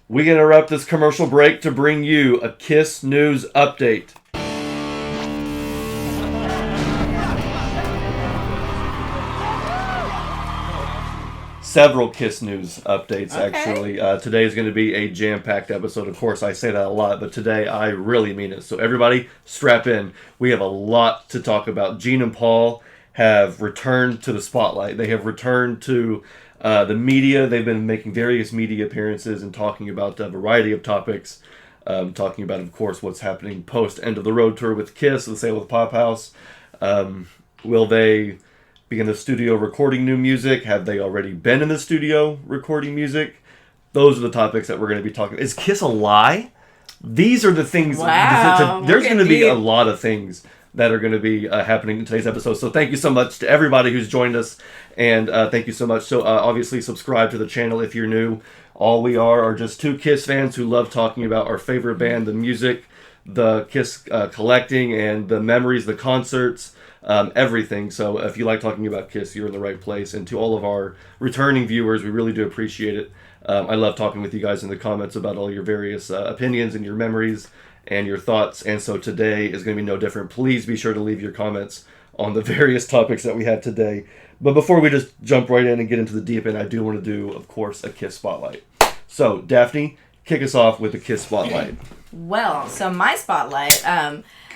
We interrupt this commercial break to bring you a Kiss News update. Several Kiss News updates, actually. Today is going to be a jam-packed episode. Of course, I say that a lot, but today I really mean it. So everybody, strap in. We have a lot to talk about. Gene and Paul have returned to the spotlight. They have returned to the media. They've been making various media appearances and talking about a variety of topics. Talking about, of course, what's happening post-End of the Road tour with Kiss, the sale with Pop House. Will they be in the studio recording new music? Have they already been in the studio recording music? Those are the topics that we're going to be talking about. Is Kiss a lie? These are the things. Wow. There's going to be a lot of things that are going to be happening in today's episode. So thank you so much to everybody who's joined us. And thank you so much. So obviously subscribe to the channel if you're new. All we are just two Kiss fans who love talking about our favorite band, the music, the Kiss collecting, and the memories, the concerts. Everything. So if you like talking about Kiss, you're in the right place. And to all of our returning viewers, we really do appreciate it. I love talking with you guys in the comments about all your various opinions and your memories and your thoughts. And so today is going to be no different. Please be sure to leave your comments on the various topics that we have today. But before we just jump right in and get into the deep end, I do want to do, of course, a Kiss Spotlight. So, Daphne, kick us off with the Kiss Spotlight. Well, so my Spotlight,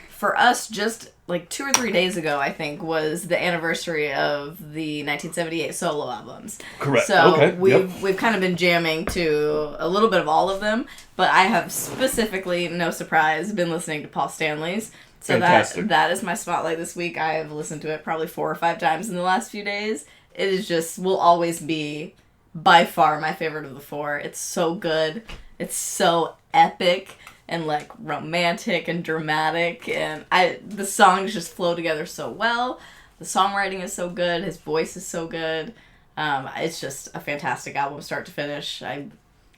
for us, just like 2 or 3 days ago, I think, was the anniversary of the 1978 solo albums. Correct. So okay. we've kind of been jamming to a little bit of all of them, but I have specifically, no surprise, been listening to Paul Stanley's. So that is my Spotlight this week. I have listened to it probably 4 or 5 times in the last few days. It is just, will always be by far my favorite of the 4. It's so good. It's so epic and like romantic and dramatic, and the songs just flow together so well. The songwriting is so good. His voice is so good. It's just a fantastic album, start to finish. I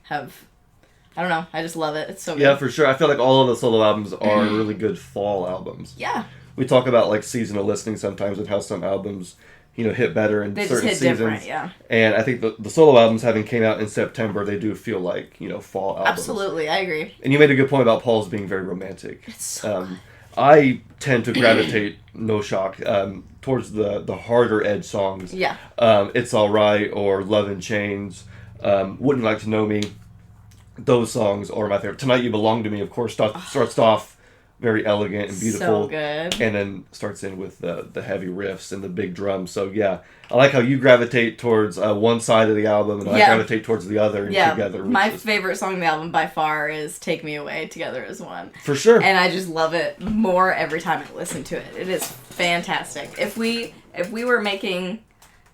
don't know. I just love it. It's so good. Yeah, for sure. I feel like all of the solo albums are really good fall albums. Yeah. We talk about like seasonal listening sometimes and how some albums, hit better in certain seasons. Different, yeah. And I think the solo albums, having came out in September, they do feel like, fall albums. Absolutely, I agree. And you made a good point about Paul's being very romantic. It's so good. I tend to gravitate, no shock, towards the harder edge songs. Yeah. It's Alright or Love in Chains, Wouldn't Like to Know Me. Those songs are my favorite. Tonight You Belong to Me, of course, starts off very elegant and beautiful. So good. And then starts in with the heavy riffs and the big drums. So, yeah. I like how you gravitate towards one side of the album, and I gravitate towards the other and together. My favorite song on the album by far is Take Me Away, Together as One. For sure. And I just love it more every time I listen to it. It is fantastic. If we were making,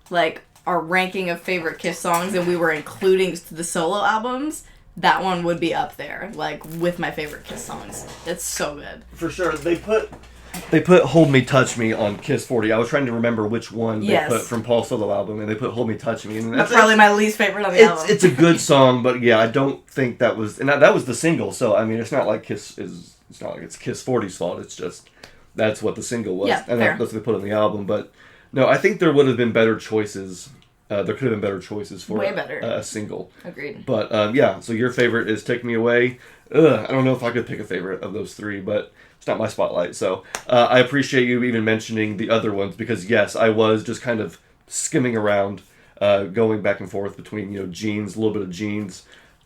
like, our ranking of favorite Kiss songs and we were including the solo albums, that one would be up there, like, with my favorite Kiss songs. It's so good. For sure. They put Hold Me, Touch Me on Kiss 40. I was trying to remember which one they put from Paul's solo album, and they put Hold Me, Touch Me. And that's probably my least favorite on the album. It's a good song, but yeah, I don't think that was... And that was the single, so, I mean, it's not like it's not like it's Kiss 40's fault. It's just, that's what the single was. Yeah, and fair. that's what they put on the album. But, no, I think there would have been better choices. There could have been better choices for a single. Agreed. But, yeah, so your favorite is Take Me Away. I don't know if I could pick a favorite of those 3, but it's not my spotlight. So I appreciate you even mentioning the other ones because, yes, I was just kind of skimming around, going back and forth between, Gene's, a little bit of Gene's,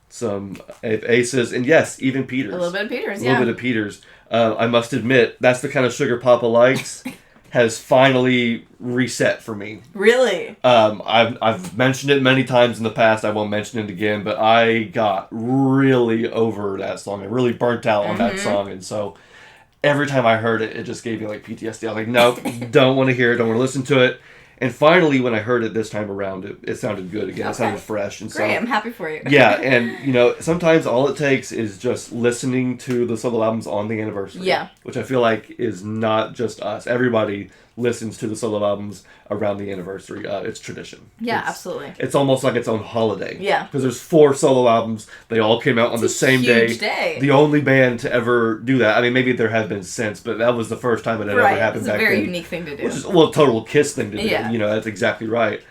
some Aces, and, yes, even Peters. A little bit of Peters, A little bit of Peters. I must admit, that's the kind of sugar Papa likes. Has finally reset for me. Really? I've mentioned it many times in the past. I won't mention it again, but I got really over that song. I really burnt out on that song, and so every time I heard it, it just gave me like PTSD. I was like, nope, don't want to hear it, don't want to listen to it. And finally, when I heard it this time around, it sounded good again. It sounded fresh. And great, I'm happy for you. Yeah, and sometimes all it takes is just listening to the solo albums on the anniversary. Yeah. Which I feel like is not just us. Everybody listens to the solo albums around the anniversary. It's tradition. Yeah, absolutely. It's almost like its own holiday. Yeah. Because there's 4 solo albums. They all came out on the same day. Huge day. The only band to ever do that. I mean, maybe there have been since, but that was the first time it had ever happened back then. It's a very unique thing to do. Which is, a total Kiss thing to do. Yeah. That's exactly right.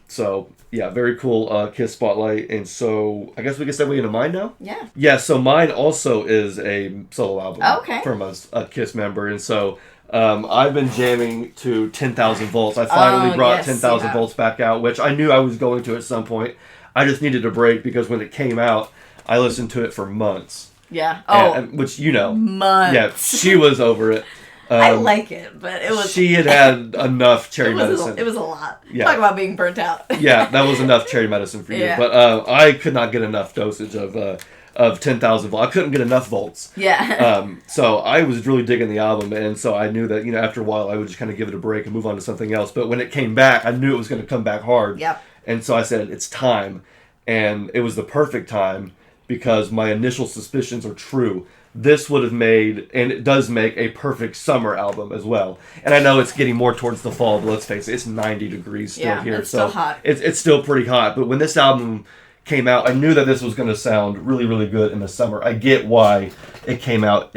So, Yeah, very cool Kiss spotlight. And so I guess we can segue into mine now? Yeah. Yeah, so mine also is a solo album Okay. from a Kiss member. And so I've been jamming to 10,000 Volts. I finally brought 10,000 Volts back out, which I knew I was going to at some point. I just needed a break because when it came out, I listened to it for months. Yeah. Oh. Which, you know. Months. Yeah, she was over it. I like it, but it was... She had enough cherry medicine. It was a lot. Yeah. Talk about being burnt out. Yeah, that was enough cherry medicine for you. Yeah. But I could not get enough dosage of 10,000 volts. I couldn't get enough volts. Yeah. So I was really digging the album, and so I knew that, you know, after a while I would just kind of give it a break and move on to something else. But when it came back, I knew it was going to come back hard. Yep. And so I said, it's time. And it was the perfect time because my initial suspicions are true. This would have made, and it does make, a perfect summer album as well. And I know it's getting more towards the fall, but let's face it, it's 90 degrees still here. It's still hot. It's still pretty hot. But when this album came out, I knew that this was going to sound really, really good in the summer. I get why it came out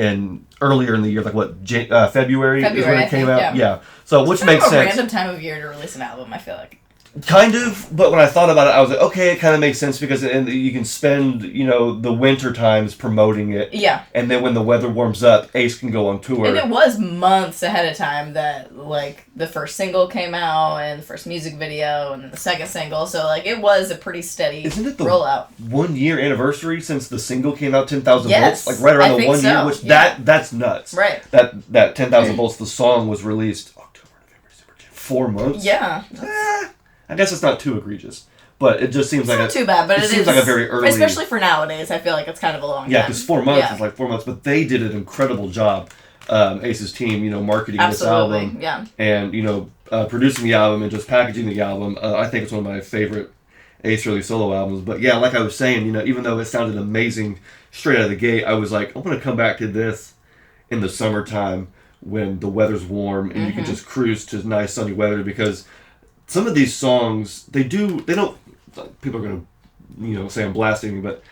earlier in the year, like February is when it came out? Yeah. So, which makes sense. It's a random time of year to release an album, I feel like. Kind of, but when I thought about it, I was like, okay, it kind of makes sense because you can spend, you know, the winter times promoting it. Yeah. And then when the weather warms up, Ace can go on tour. And it was months ahead of time that, like, the first single came out and the first music video and then the second single. So, like, it was a pretty steady rollout. Isn't it the 1 year anniversary since the single came out, 10,000 Volts? Like, right around the 1 year, which that's nuts. Right. That 10,000 Volts, the song was released October, November, December, January. 4 months? Yeah. I guess it's not too egregious, but it just seems not too bad, but it seems like a very early... Especially for nowadays, I feel like it's kind of a long time. Yeah, because 4 months is like 4 months, but they did an incredible job, Ace's team, you know, marketing this album. Yeah. And, you know, producing the album and just packaging the album. I think it's one of my favorite Ace early solo albums. But yeah, like I was saying, you know, even though it sounded amazing straight out of the gate, I was like, I'm going to come back to this in the summertime when the weather's warm and you can just cruise to nice sunny weather because... Some of these songs, they don't, people are going to, you know, say I'm blasting, but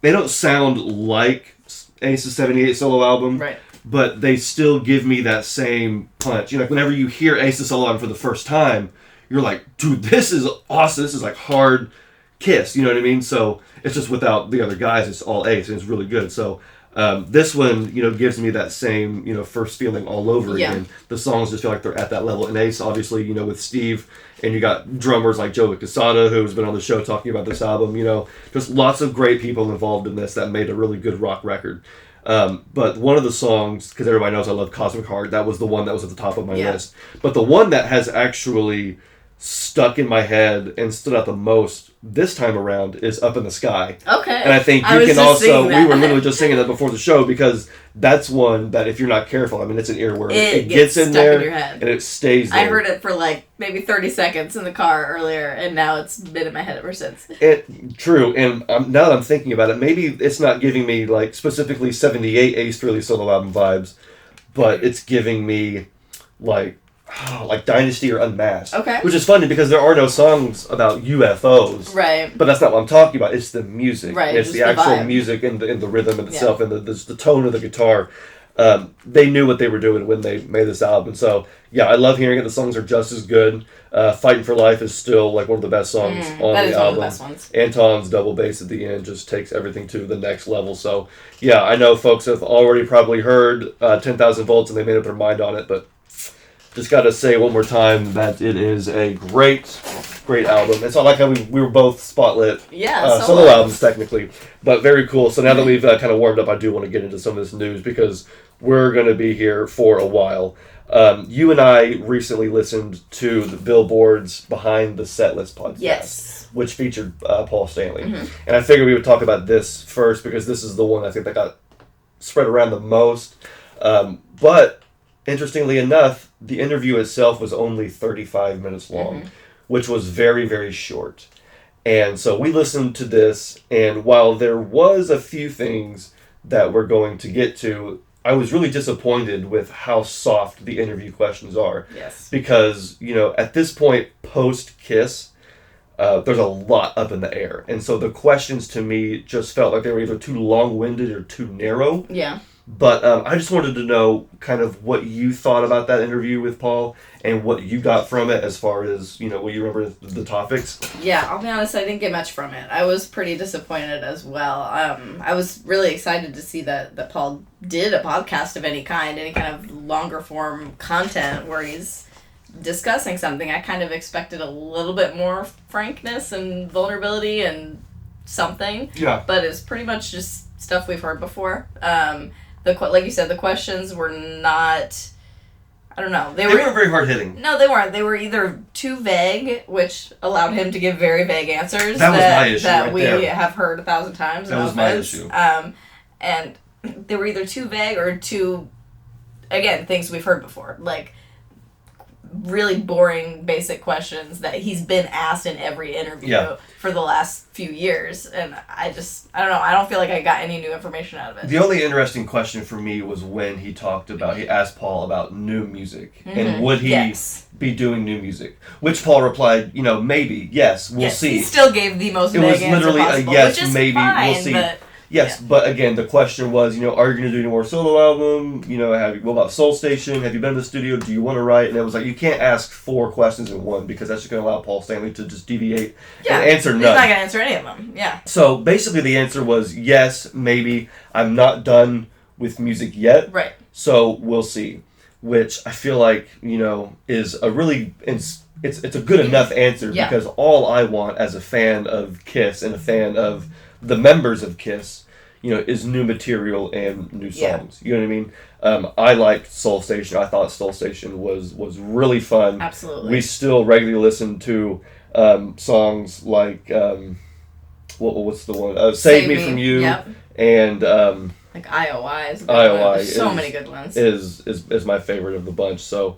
they don't sound like Ace's 78 solo album, right? But they still give me that same punch. You know, like whenever you hear Ace's solo album for the first time, you're like, dude, this is awesome. This is like hard Kiss, you know what I mean? So it's just without the other guys, it's all Ace, and it's really good. So this one, you know, gives me that same, you know, first feeling all over again. The songs just feel like they're at that level. And Ace, obviously, you know, with Steve, and you got drummers like Joe Casada, who's been on the show talking about this album, you know, just lots of great people involved in this that made a really good rock record. But one of the songs, because everybody knows I love Cosmic Heart, that was the one that was at the top of my list. But the one that has actually stuck in my head and stood out the most this time around is Up in the Sky. Okay. And I think you can also, we were literally just singing that before the show because that's one that if you're not careful, I mean, it's an earworm. It gets in there in your head. And it stays there. I heard it for like maybe 30 seconds in the car earlier and now it's been in my head ever since. True. And now that I'm thinking about it, maybe it's not giving me like specifically 78 Ace Frehley solo album vibes, but it's giving me like Dynasty or Unmasked. Okay. Which is funny because there are no songs about UFOs. Right. But that's not what I'm talking about. It's the music. Right. It's the actual music and the rhythm itself and the tone of the guitar. They knew what they were doing when they made this album. So, yeah, I love hearing it. The songs are just as good. Fighting for Life is still like one of the best songs on the album. That is one of the best ones. Anton's double bass at the end just takes everything to the next level. So, yeah, I know folks have already probably heard 10,000 Volts and they made up their mind on it, but just got to say one more time that it is a great album. It's not like how we were both spotlit solo albums technically, but very cool. So now that we've kind of warmed up, I do want to get into some of this news because we're going to be here for a while. You and I recently listened to the Billboard's Behind the Setlist podcast, which featured Paul Stanley. And I figured we would talk about this first because this is the one I think that got spread around the most. But interestingly enough, the interview itself was only 35 minutes long, which was very, very short. And so we listened to this, and while there was a few things that we're going to get to, I was really disappointed with how soft the interview questions are. Yes. Because, you know, at this point, post-Kiss, there's a lot up in the air. And so the questions to me just felt like they were either too long-winded or too narrow. Yeah. But I just wanted to know kind of what you thought about that interview with Paul and what you got from it as far as, what you remember the topics. Yeah, I'll be honest, I didn't get much from it. I was pretty disappointed as well. I was really excited to see that Paul did a podcast of any kind of longer form content where he's discussing something. I kind of expected a little bit more frankness and vulnerability and something. Yeah. But it's pretty much just stuff we've heard before. Like you said, the questions were not... I don't know. They weren't very hard-hitting. No, they weren't. They were either too vague, which allowed him to give very vague answers. That was my issue that right we there. have heard 1,000 times. That was my issue. And they were either too vague or too, again, things we've heard before. Like, really boring, basic questions that he's been asked in every interview for the last few years. And I don't know. I don't feel like I got any new information out of it. The only interesting question for me was when he asked Paul about new music. Mm-hmm. And would he be doing new music? Which Paul replied, maybe, yes, we'll see. He still gave the most vague answer possible. It was literally a yes, which is maybe, fine, we'll see. Yes, but again, the question was, are you going to do any more solo album? What about Soul Station? Have you been to the studio? Do you want to write? And it was like, you can't ask 4 questions in one because that's just going to allow Paul Stanley to just deviate and answer none. He's not going to answer any of them, yeah. So basically the answer was yes, maybe. I'm not done with music yet. Right. So we'll see. Which I feel like, is a really... It's a good enough answer because all I want as a fan of KISS and a fan of the members of KISS, is new material and new songs. You know what I mean? I liked Soul Station. I thought Soul Station was really fun. Absolutely. We still regularly listen to songs like what's the one? Save Me From You. Yep. And like IOI is a good IOI one. So many good ones. Is my favorite of the bunch. So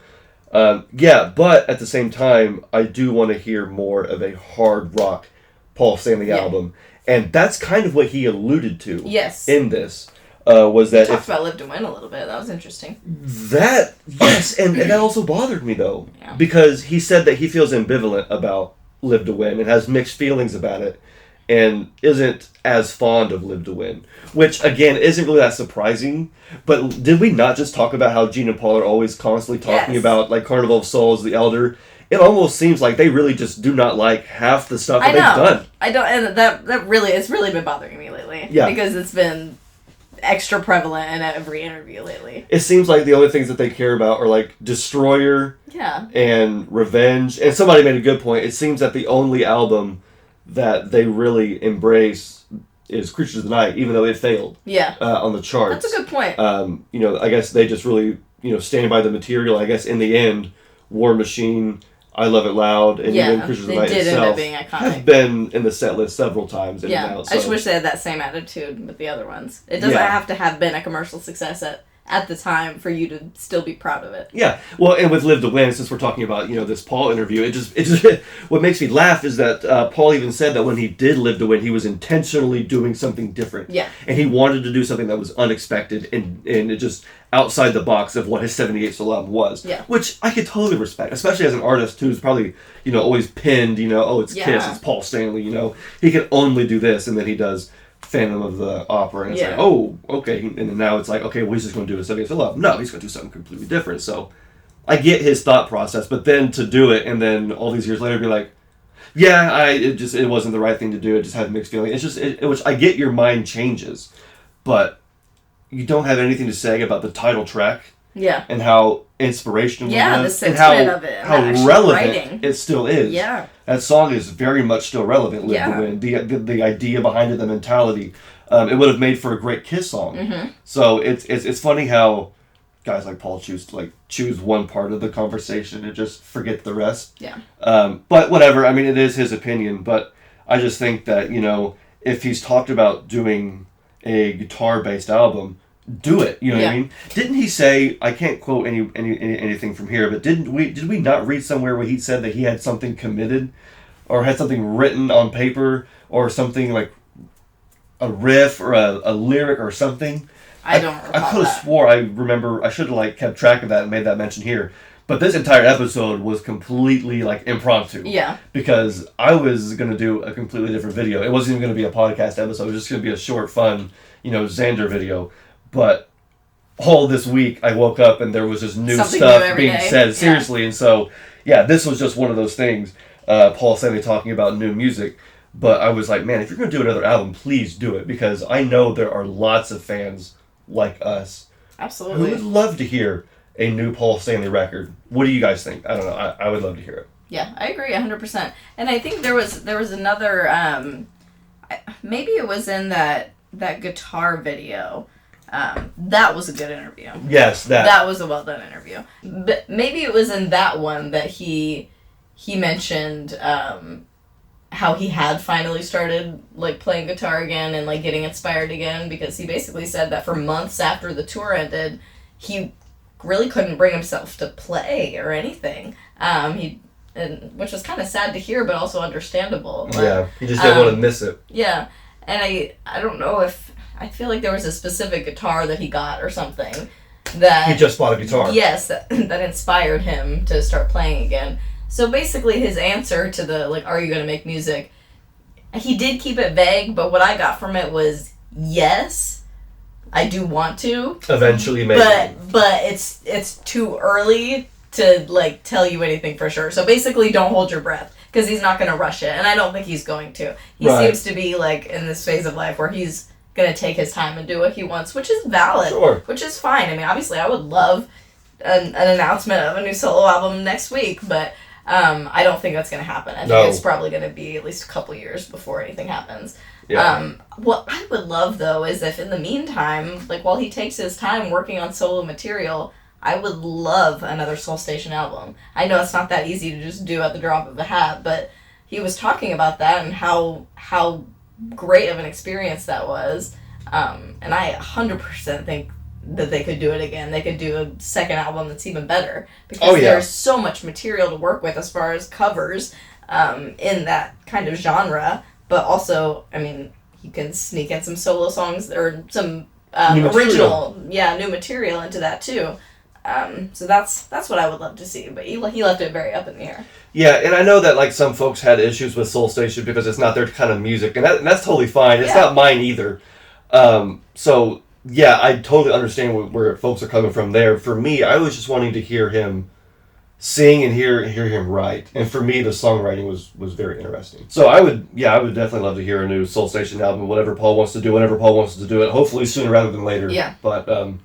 but at the same time, I do want to hear more of a hard rock Paul Stanley album. And that's kind of what he alluded to in this. Was that he talked about Live to Win a little bit. That was interesting. And that also bothered me, though. Yeah. Because he said that he feels ambivalent about Live to Win and has mixed feelings about it and isn't as fond of Live to Win. Which, again, isn't really that surprising. But did we not just talk about how Gene and Paul are always constantly talking about, like, Carnival of Souls, The Elder? It almost seems like they really just do not like half the stuff that they've done. I don't, and it's really been bothering me lately. Yeah. Because it's been extra prevalent in every interview lately. It seems like the only things that they care about are like Destroyer and Revenge. And somebody made a good point. It seems that the only album that they really embrace is Creatures of the Night, even though it failed on the charts. That's a good point. I guess they just really, stand by the material. I guess in the end, War Machine, I Love It Loud, and even Creatures of the Night itself have been in the set list several times. I just wish they had that same attitude with the other ones. It doesn't have to have been a commercial success at the time for you to still be proud of it. Yeah, well, and with Live to Win, since we're talking about this Paul interview, it just what makes me laugh is that Paul even said that when he did Live to Win, he was intentionally doing something different. Yeah, and he wanted to do something that was unexpected and it just outside the box of what his 78 solo album was. Yeah, which I could totally respect, especially as an artist who's probably always pinned. It's KISS, it's Paul Stanley. He can only do this, and then he does Phantom of the Opera, and it's like, oh, okay, and then now it's like, okay, well, he's just going to do a 78 solo album. No, he's going to do something completely different. So I get his thought process, but then to do it, and then all these years later be like, it wasn't the right thing to do. It just had mixed feelings. It's just, which I get your mind changes, but you don't have anything to say about the title track. Yeah. And how inspirational it was. And how relevant it still is. Yeah. That song is very much still relevant, Live to Win. The idea behind it, the mentality. It would have made for a great KISS song. Mm-hmm. So it's funny how guys like Paul choose one part of the conversation and just forget the rest. Yeah. But whatever. I mean, it is his opinion. But I just think that, if he's talked about doing a guitar-based album, do it. You know what I mean? Didn't he say? I can't quote anything from here, but did we not read somewhere where he said that he had something committed, or had something written on paper, or something like a riff or a lyric or something? I don't recall I could have swore I remember. I should have kept track of that and made that mention here. But this entire episode was completely impromptu. Yeah. Because I was gonna do a completely different video. It wasn't even gonna be a podcast episode. It was just gonna be a short, fun, Xander video. But all this week I woke up and there was just new Something stuff new every being day. said, seriously. And so, yeah, this was just one of those things. Paul Stanley talking about new music. But I was like, man, if you're going to do another album, please do it. Because I know there are lots of fans like us Absolutely. who would love to hear a new Paul Stanley record. What do you guys think? I don't know. I would love to hear it. Yeah, I agree 100%. And I think there was another, maybe it was in that guitar video. That was a good interview. Yes, that was a well done interview. But maybe it was in that one that he mentioned how he had finally started like playing guitar again and like getting inspired again, because he basically said that for months after the tour ended, he really couldn't bring himself to play or anything. Which was kind of sad to hear, but also understandable. But, yeah, he just didn't want to miss it. Yeah, and I don't know if, I feel like there was a specific guitar that he got or something that... He just bought a guitar. Yes, that inspired him to start playing again. So basically his answer to the, like, are you going to make music, he did keep it vague, but what I got from it was, yes, I do want to. Eventually, maybe. But it's too early to, like, tell you anything for sure. So basically don't hold your breath, because he's not going to rush it, and I don't think he's going to. He seems to be, like, in this phase of life where he's going to take his time and do what he wants, which is valid. Sure. Which is fine. I mean, obviously I would love an announcement of a new solo album next week, but... I don't think that's going to happen. I think it's probably going to be at least a couple years before anything happens. Yeah. What I would love, though, is if in the meantime, like while he takes his time working on solo material, I would love another Soul Station album. I know it's not that easy to just do at the drop of a hat, but he was talking about that and how great of an experience that was. And I 100% think that they could do it again. They could do a second album that's even better, because there's so much material to work with as far as covers in that kind of genre, but also, I mean, you can sneak in some solo songs or some original new material into that too. So that's what I would love to see, but he left it very up in the air. Yeah, and I know that like some folks had issues with Soul Station because it's not their kind of music, and that's totally fine. It's not mine either. So yeah, I totally understand where folks are coming from there. For me, I was just wanting to hear him sing and hear him write. And for me, the songwriting was very interesting. So I would definitely love to hear a new Soul Station album, whatever Paul wants to do, whenever Paul wants to do it. Hopefully sooner rather than later. Yeah. But, I don't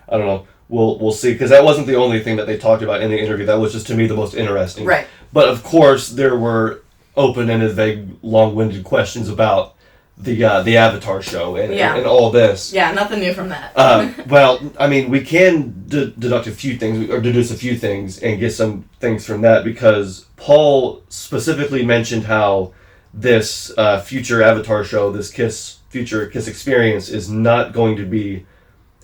know. We'll see. Because that wasn't the only thing that they talked about in the interview. That was just, to me, the most interesting. Right. But, of course, there were open-ended, vague, long-winded questions about the Avatar show and all this. Yeah, nothing new from that. Well, I mean, we can deduce a few things and get some things from that, because Paul specifically mentioned how this future Avatar show, this future Kiss experience, is not going to be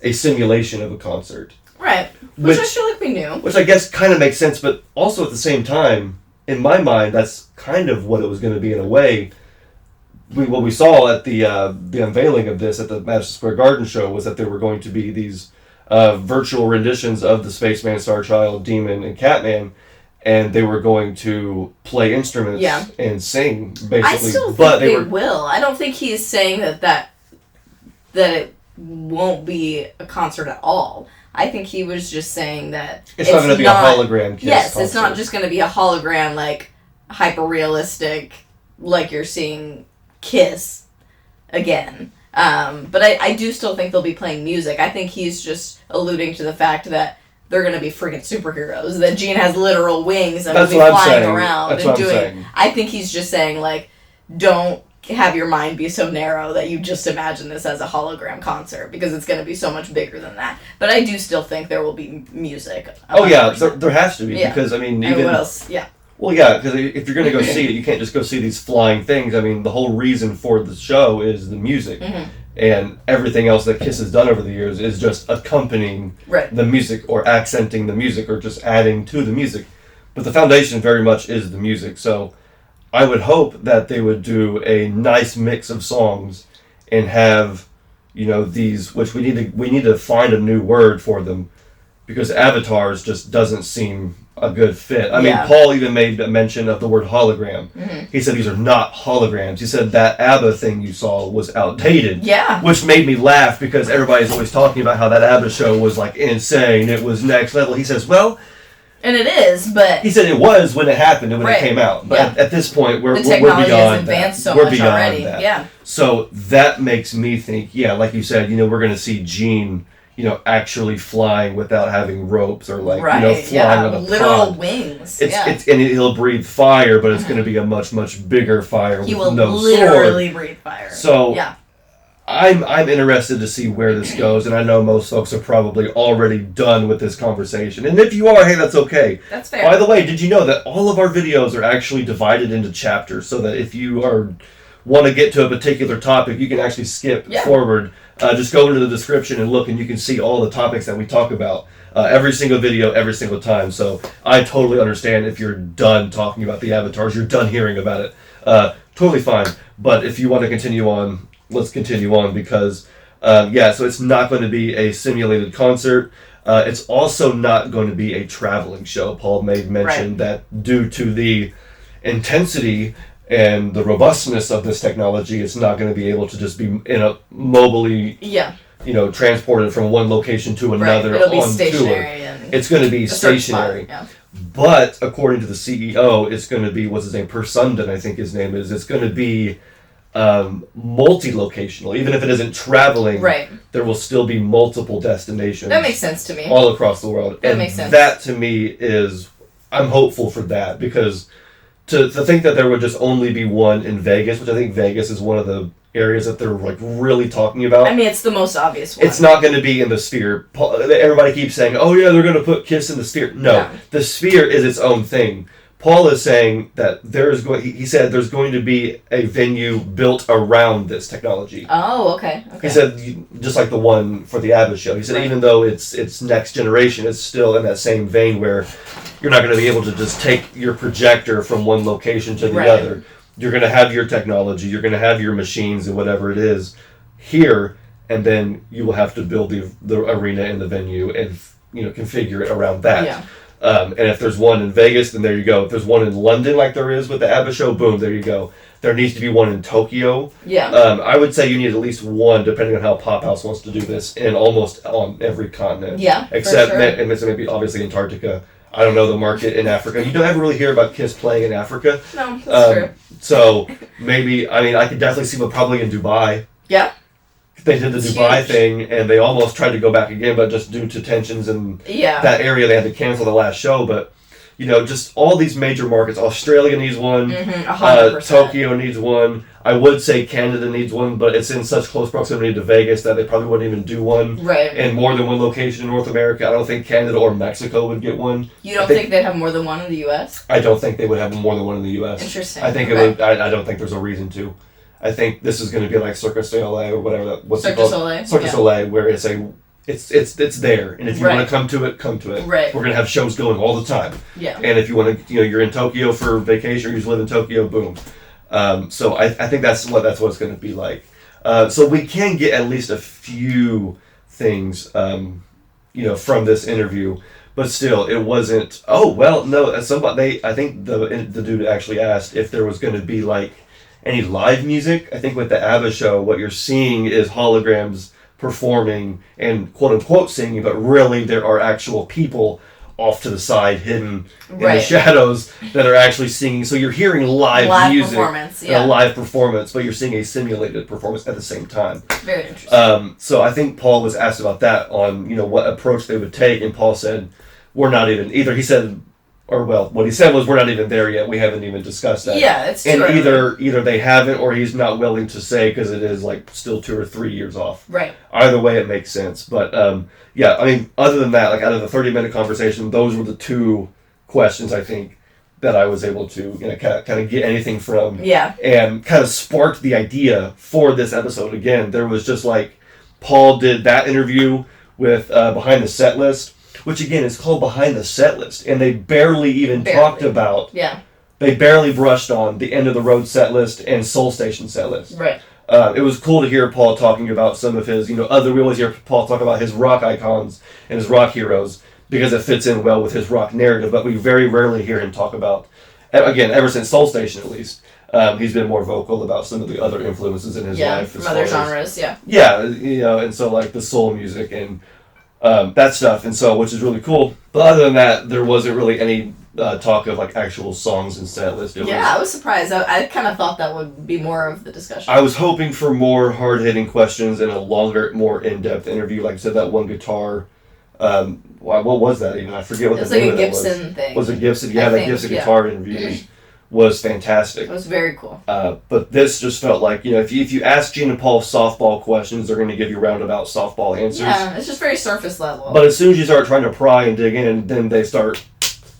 a simulation of a concert. Right. Which I feel like we knew. Which I guess kind of makes sense, but also at the same time, in my mind, that's kind of what it was going to be in a way. What we saw at the unveiling of this at the Madison Square Garden show was that there were going to be these virtual renditions of the Spaceman, Starchild, Demon, and Catman, and they were going to play instruments and sing, basically. I still think they will. I don't think he's saying that it won't be a concert at all. I think he was just saying that it's not going to be a hologram Kiss concert. It's not just going to be a hologram, like, hyper-realistic, like you're seeing Kiss again. But I do still think they'll be playing music. I think he's just alluding to the fact that they're going to be freaking superheroes. That Gene has literal wings and will be flying around and doing. I think he's just saying, like, don't have your mind be so narrow that you just imagine this as a hologram concert, because it's going to be so much bigger than that. But I do still think there will be music. Oh yeah, there has to be, because I mean, even what else? Yeah. Well, yeah, because if you're going to go see it, you can't just go see these flying things. I mean, the whole reason for the show is the music. Mm-hmm. And everything else that Kiss has done over the years is just accompanying the music or accenting the music or just adding to the music. But the foundation very much is the music. So I would hope that they would do a nice mix of songs and have, these, which we need to find a new word for them, because Avatars just doesn't seem a good fit. I mean, Yeah. Paul even made a mention of the word hologram. Mm-hmm. He said these are not holograms. He said that ABBA thing you saw was outdated. Yeah. Which made me laugh because everybody's always talking about how that ABBA show was like insane. It was next level. He says, well... And it is, but... He said it was when it happened and when Right. it came out. But Yeah. at this point, we're the beyond technology has advanced that. so We're much beyond already. that. Yeah. So that makes me think, yeah, like you said, we're going to see Gene... actually flying without having ropes or flying on a literal pond. wings. It's and he'll breathe fire, but it's going to be a much bigger fire He with will no literally sword. breathe fire. So yeah. I'm interested to see where this goes, and I know most folks are probably already done with this conversation. And if you are, hey, that's okay. That's fair. By the way, did you know that all of our videos are actually divided into chapters, so that if you want to get to a particular topic, you can actually skip forward. Just go into the description and look, and you can see all the topics that we talk about. Every single video, every single time. So I totally understand if you're done talking about the avatars, you're done hearing about it. Totally fine. But if you want to continue on, let's continue on because, so it's not going to be a simulated concert. It's also not going to be a traveling show. Paul made mention that due to the intensity and the robustness of this technology, it's not going to be able to just be mobily, transported from one location to another. It'll be on stationary. tour. It's going to be stationary. Yeah. But according to the CEO, it's going to be, what's his name? Persundon, I think his name is. It's going to be multi-locational. Even if it isn't traveling, there will still be multiple destinations. That makes sense to me. All across the world. That makes sense. That to me is, I'm hopeful for that because to think that there would just only be one in Vegas, which I think Vegas is one of the areas that they're like really talking about. I mean, it's the most obvious one. It's not going to be in the Sphere. Everybody keeps saying, "Oh yeah, they're going to put Kiss in the Sphere." No, the Sphere is its own thing. Paul is saying that he said there's going to be a venue built around this technology. Oh, okay. He said just like the one for the ABBA show. He said even though it's next generation, it's still in that same vein where you're not going to be able to just take your projector from one location to the other. You're going to have your technology, you're going to have your machines and whatever it is here, and then you will have to build the arena and the venue and configure it around that. Yeah. And if there's one in Vegas, then there you go. If there's one in London like there is with the ABBA show, boom, there you go. There needs to be one in Tokyo. Yeah. I would say you need at least one, depending on how Pop House wants to do this, in almost on every continent. Yeah, except for sure. and maybe obviously Antarctica. I don't know the market in Africa. You don't ever really hear about Kiss playing in Africa. No, that's true. So maybe, I could definitely see them probably in Dubai. Yeah. They did the Dubai thing, and they almost tried to go back again, but just due to tensions in that area, they had to cancel the last show. But, just all these major markets. Australia needs one. 100%. Tokyo needs one. I would say Canada needs one, but it's in such close proximity to Vegas that they probably wouldn't even do one. Right. In more than one location in North America. I don't think Canada or Mexico would get one. You don't think they'd have more than one in the U.S.? I don't think they would have more than one in the U.S. Interesting. I think it would. I don't think there's a reason to. I think this is going to be like Cirque du Soleil or whatever. What's it called? Cirque du Soleil, where it's there, and if you want to come to it, come to it. Right. We're going to have shows going all the time. Yeah. And if you want to, you're in Tokyo for vacation, or you just live in Tokyo, boom. So I think that's what it's going to be like. So we can get at least a few things, from this interview. But still, it wasn't. Oh well, no. I think the dude actually asked if there was going to be like any live music. I think with the ABBA show, what you're seeing is holograms performing and quote unquote singing, but really there are actual people off to the side, hidden in the shadows, that are actually singing. So you're hearing live music, performance, a live performance, but you're seeing a simulated performance at the same time. Very interesting. So I think Paul was asked about that on what approach they would take, and Paul said, "We're not even either." He said, what he said was, "We're not even there yet. We haven't even discussed that." Yeah, it's and true. Either they haven't, or he's not willing to say because it is like still 2 or 3 years off. Right. Either way, it makes sense. But other than that, like out of the 30-minute conversation, those were the two questions I think that I was able to kind of get anything from. Yeah. And kind of sparked the idea for this episode. Again, there was just like Paul did that interview with Behind the Setlist. Which again is called Behind the Setlist, and they barely even talked about. Yeah. They barely brushed on the End of the Road Setlist and Soul Station Setlist. Right. It was cool to hear Paul talking about some of his, we always hear Paul talk about his rock icons and his rock heroes, because it fits in well with his rock narrative. But we very rarely hear him talk about, again, ever since Soul Station at least, he's been more vocal about some of the other influences in his life. From other genres, Yeah, and so like the soul music and that stuff, and so which is really cool. But other than that, there wasn't really any talk of like actual songs and set list. I was surprised. I kind of thought that would be more of the discussion. I was hoping for more hard-hitting questions and a longer, more in-depth interview. Like I said, that one guitar. What was that even? I forget what the name of it was. It was like a Gibson thing. Was it Gibson? Yeah, that Gibson guitar interview was fantastic. It was very cool. But this just felt like, if you ask Gene and Paul softball questions, they're going to give you roundabout softball answers. Yeah, it's just very surface level. But as soon as you start trying to pry and dig in, then they start,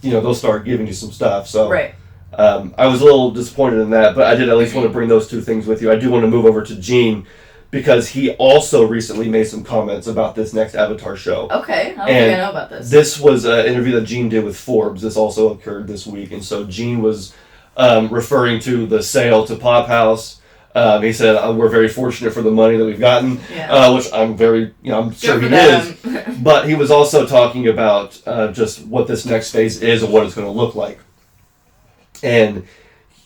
they'll start giving you some stuff. So right. I was a little disappointed in that, but I did at least want to bring those two things with you. I do want to move over to Gene, because he also recently made some comments about this next Avatar show. Okay, I don't think I know about this. This was an interview that Gene did with Forbes. This also occurred this week, and so Gene was referring to the sale to Pop House. He said, we're very fortunate for the money that we've gotten, which I'm very, I'm sure he is. But he was also talking about just what this next phase is and what it's going to look like. And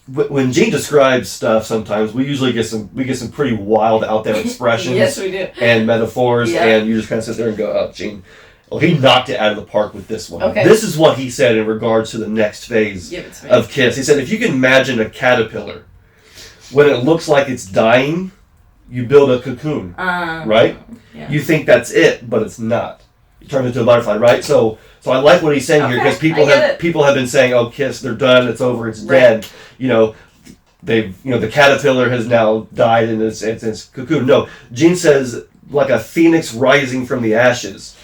when Gene describes stuff, sometimes we usually get some pretty wild out there expressions. Yes, we do. And metaphors, and you just kind of sit there and go, "Oh, Gene." Well, he knocked it out of the park with this one. Okay. This is what he said in regards to the next phase of Kiss. He said, if you can imagine a caterpillar, when it looks like it's dying, you build a cocoon, right? Yeah. You think that's it, but it's not. You turn it into a butterfly, right? So I like what he's saying here, because people have been saying, "Oh, Kiss, they're done. It's over. It's dead." The caterpillar has now died in its cocoon. No, Gene says, like a phoenix rising from the ashes.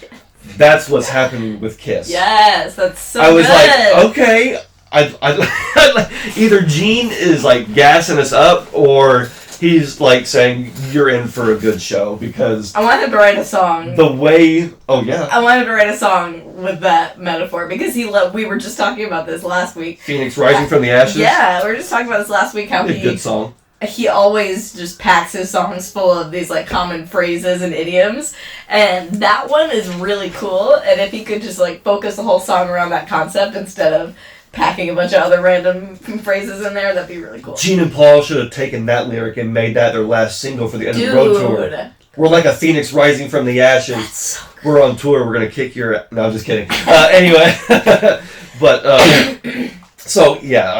That's what's happening with Kiss. Yes, that's so good. I was good. Like, okay, I either Gene is like gassing us up, or he's like saying you're in for a good show, because I want him to write a song. The way, I want him to write a song with that metaphor, because we were just talking about this last week. Phoenix rising from the ashes. Yeah, we were just talking about this last week. How a good song. He always just packs his songs full of these like common phrases and idioms, and that one is really cool. And if he could just like focus the whole song around that concept instead of packing a bunch of other random phrases in there, that'd be really cool. Gene and Paul should have taken that lyric and made that their last single for the end of the road tour. We're like a phoenix rising from the ashes. That's so good. We're on tour. We're gonna kick your. No, I'm just kidding. Anyway, but. So, yeah,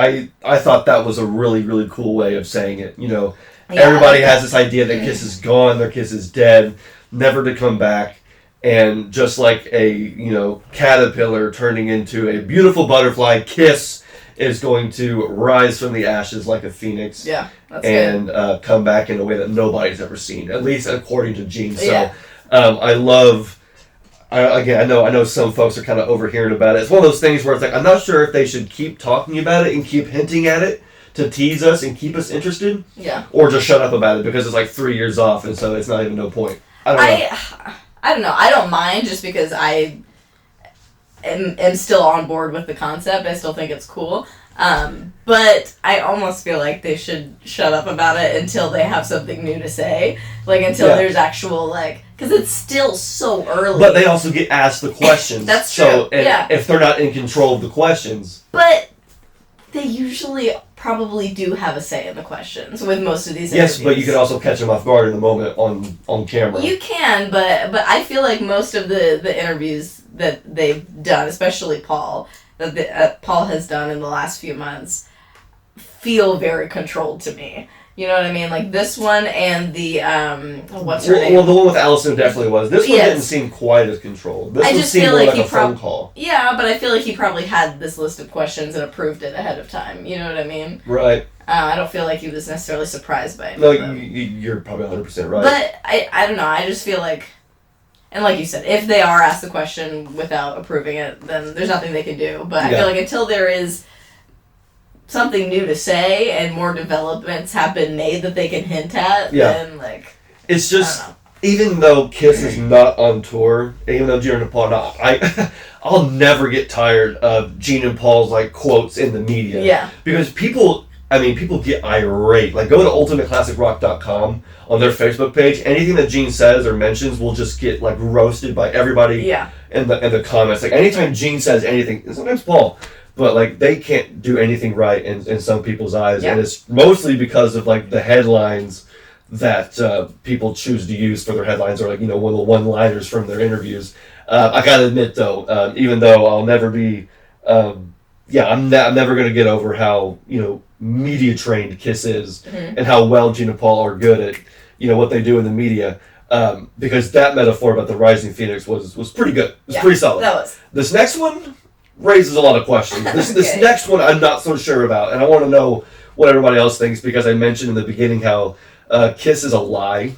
I thought that was a really, really cool way of saying it. Everybody has this idea that Kiss is gone, their Kiss is dead, never to come back. And just like a, caterpillar turning into a beautiful butterfly, Kiss is going to rise from the ashes like a phoenix. Yeah, that's and good. Come back in a way that nobody's ever seen, at least according to Gene. So, I love... I know some folks are kind of overhearing about it. It's one of those things where it's like, I'm not sure if they should keep talking about it and keep hinting at it to tease us and keep us interested. Yeah. Or just shut up about it, because it's like 3 years off, and so it's not even no point. I don't know. I don't mind, just because I am still on board with the concept. I still think it's cool. But I almost feel like they should shut up about it until they have something new to say. Like, until there's actual, because it's still so early. But they also get asked the questions. That's true. So, if they're not in control of the questions. But they usually probably do have a say in the questions with most of these interviews. Yes, but you can also catch them off guard in the moment on camera. You can, but I feel like most of the interviews that they've done, especially Paul, that Paul has done in the last few months, feel very controlled to me. You know what I mean? Like this one and the, what's her name? Well, the one with Allison definitely was. This one didn't seem quite as controlled. This one seemed more like a phone call. Yeah, but I feel like he probably had this list of questions and approved it ahead of time. You know what I mean? Right. I don't feel like he was necessarily surprised by it. No, you're probably 100% right. But I don't know. I just feel like, and like you said, if they are asked the question without approving it, then there's nothing they can do. But I feel like until there is something new to say and more developments have been made that they can hint at, then it's just, even though Kiss is not on tour, even though Gene and Paul are not, I'll never get tired of Gene and Paul's quotes in the media. Yeah. Because people get irate. Like, go to ultimateclassicrock.com on their Facebook page. Anything that Gene says or mentions will just get roasted by everybody. Yeah. in the comments. Like anytime Gene says anything, and sometimes Paul, but like they can't do anything right in some people's eyes, and it's mostly because of like the headlines that people choose to use for their headlines, or like one of the one-liners from their interviews. I gotta admit though, even though I'll never be, I'm never gonna get over how media trained Kiss is, and how well Gene and Paul are good at what they do in the media. Because that metaphor about the rising phoenix was pretty good. It was pretty solid. That was. This next one raises a lot of questions. This next one I'm not so sure about, and I want to know what everybody else thinks, because I mentioned in the beginning how Kiss is a lie, ?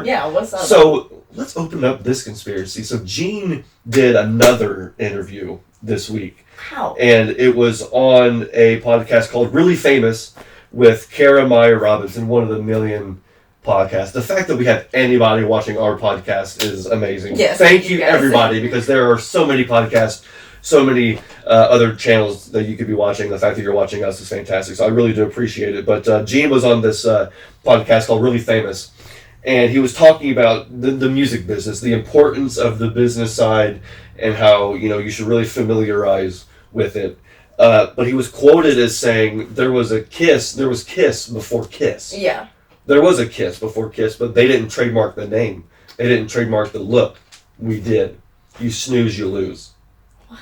Yeah, what's that So let's open up this conspiracy. So Gene did another interview this week. How? And it was on a podcast called Really Famous with Kara Meyer Robinson, one of the million podcasts. The fact that we have anybody watching our podcast is amazing. Yes, Thank you everybody, because there are so many podcasts, so many other channels that you could be watching. The fact that you're watching us is fantastic. So I really do appreciate it. But Gene was on this podcast called Really Famous, and he was talking about the music business, the importance of the business side, and how you should really familiarize with it. But he was quoted as saying there was Kiss before Kiss. Yeah. There was a Kiss before Kiss, but they didn't trademark the name. They didn't trademark the look. We did. You snooze, you lose. What?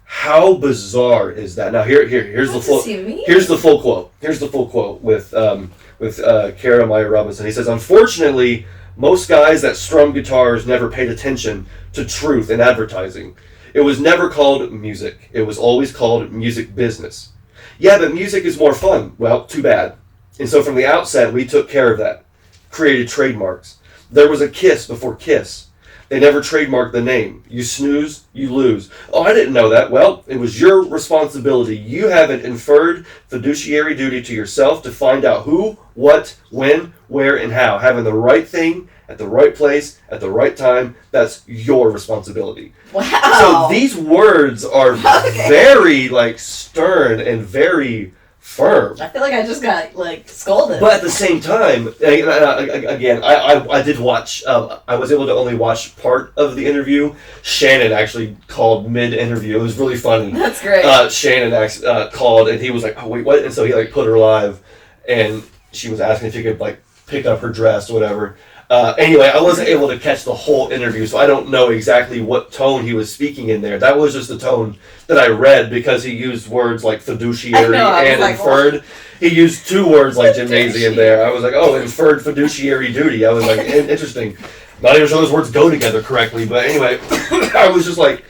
How bizarre is that? Now here's the full. Here's the full quote. Here's the full quote with Kara Meyer Robinson. He says, "Unfortunately, most guys that strum guitars never paid attention to truth in advertising. It was never called music. It was always called music business. Yeah, but music is more fun. Well, too bad. And so from the outset, we took care of that. Created trademarks. There was a Kiss before Kiss. They never trademarked the name. You snooze, you lose. Oh, I didn't know that. Well, it was your responsibility. You have an inferred fiduciary duty to yourself to find out who, what, when, where, and how. Having the right thing at the right place at the right time, that's your responsibility." Wow. So these words are very stern and very firm. I feel like I just got scolded. But at the same time, again, I did watch. I was able to only watch part of the interview. Shannon actually called mid-interview. It was really funny. That's great. Shannon called, and he was like, "Oh wait, what?" And so he put her live, and she was asking if he could pick up her dress or whatever. Anyway, I wasn't able to catch the whole interview, so I don't know exactly what tone he was speaking in there. That was just the tone that I read, because he used words like fiduciary and inferred. What? He used two words like gymnasium there. I was like, oh, inferred fiduciary duty. I was like, interesting. Not even sure those words go together correctly, but anyway, I was just like,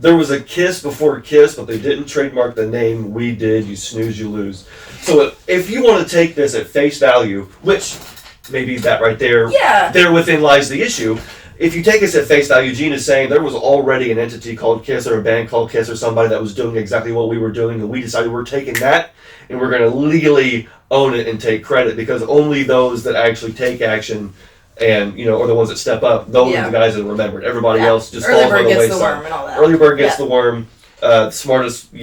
there was a Kiss before Kiss, but they didn't trademark the name. We did. You snooze, you lose. So if you want to take this at face value, which maybe that right there, there within lies the issue. If you take us at face value, Gene is saying there was already an entity called Kiss, or a band called Kiss, or somebody that was doing exactly what we were doing, and we decided we're taking that and we're going to legally own it and take credit, because only those that actually take action and are the ones that step up, those are the guys that are remembered. Everybody else just falls by the wayside. Early bird gets the worm and all that. Early bird gets the worm. Smartest,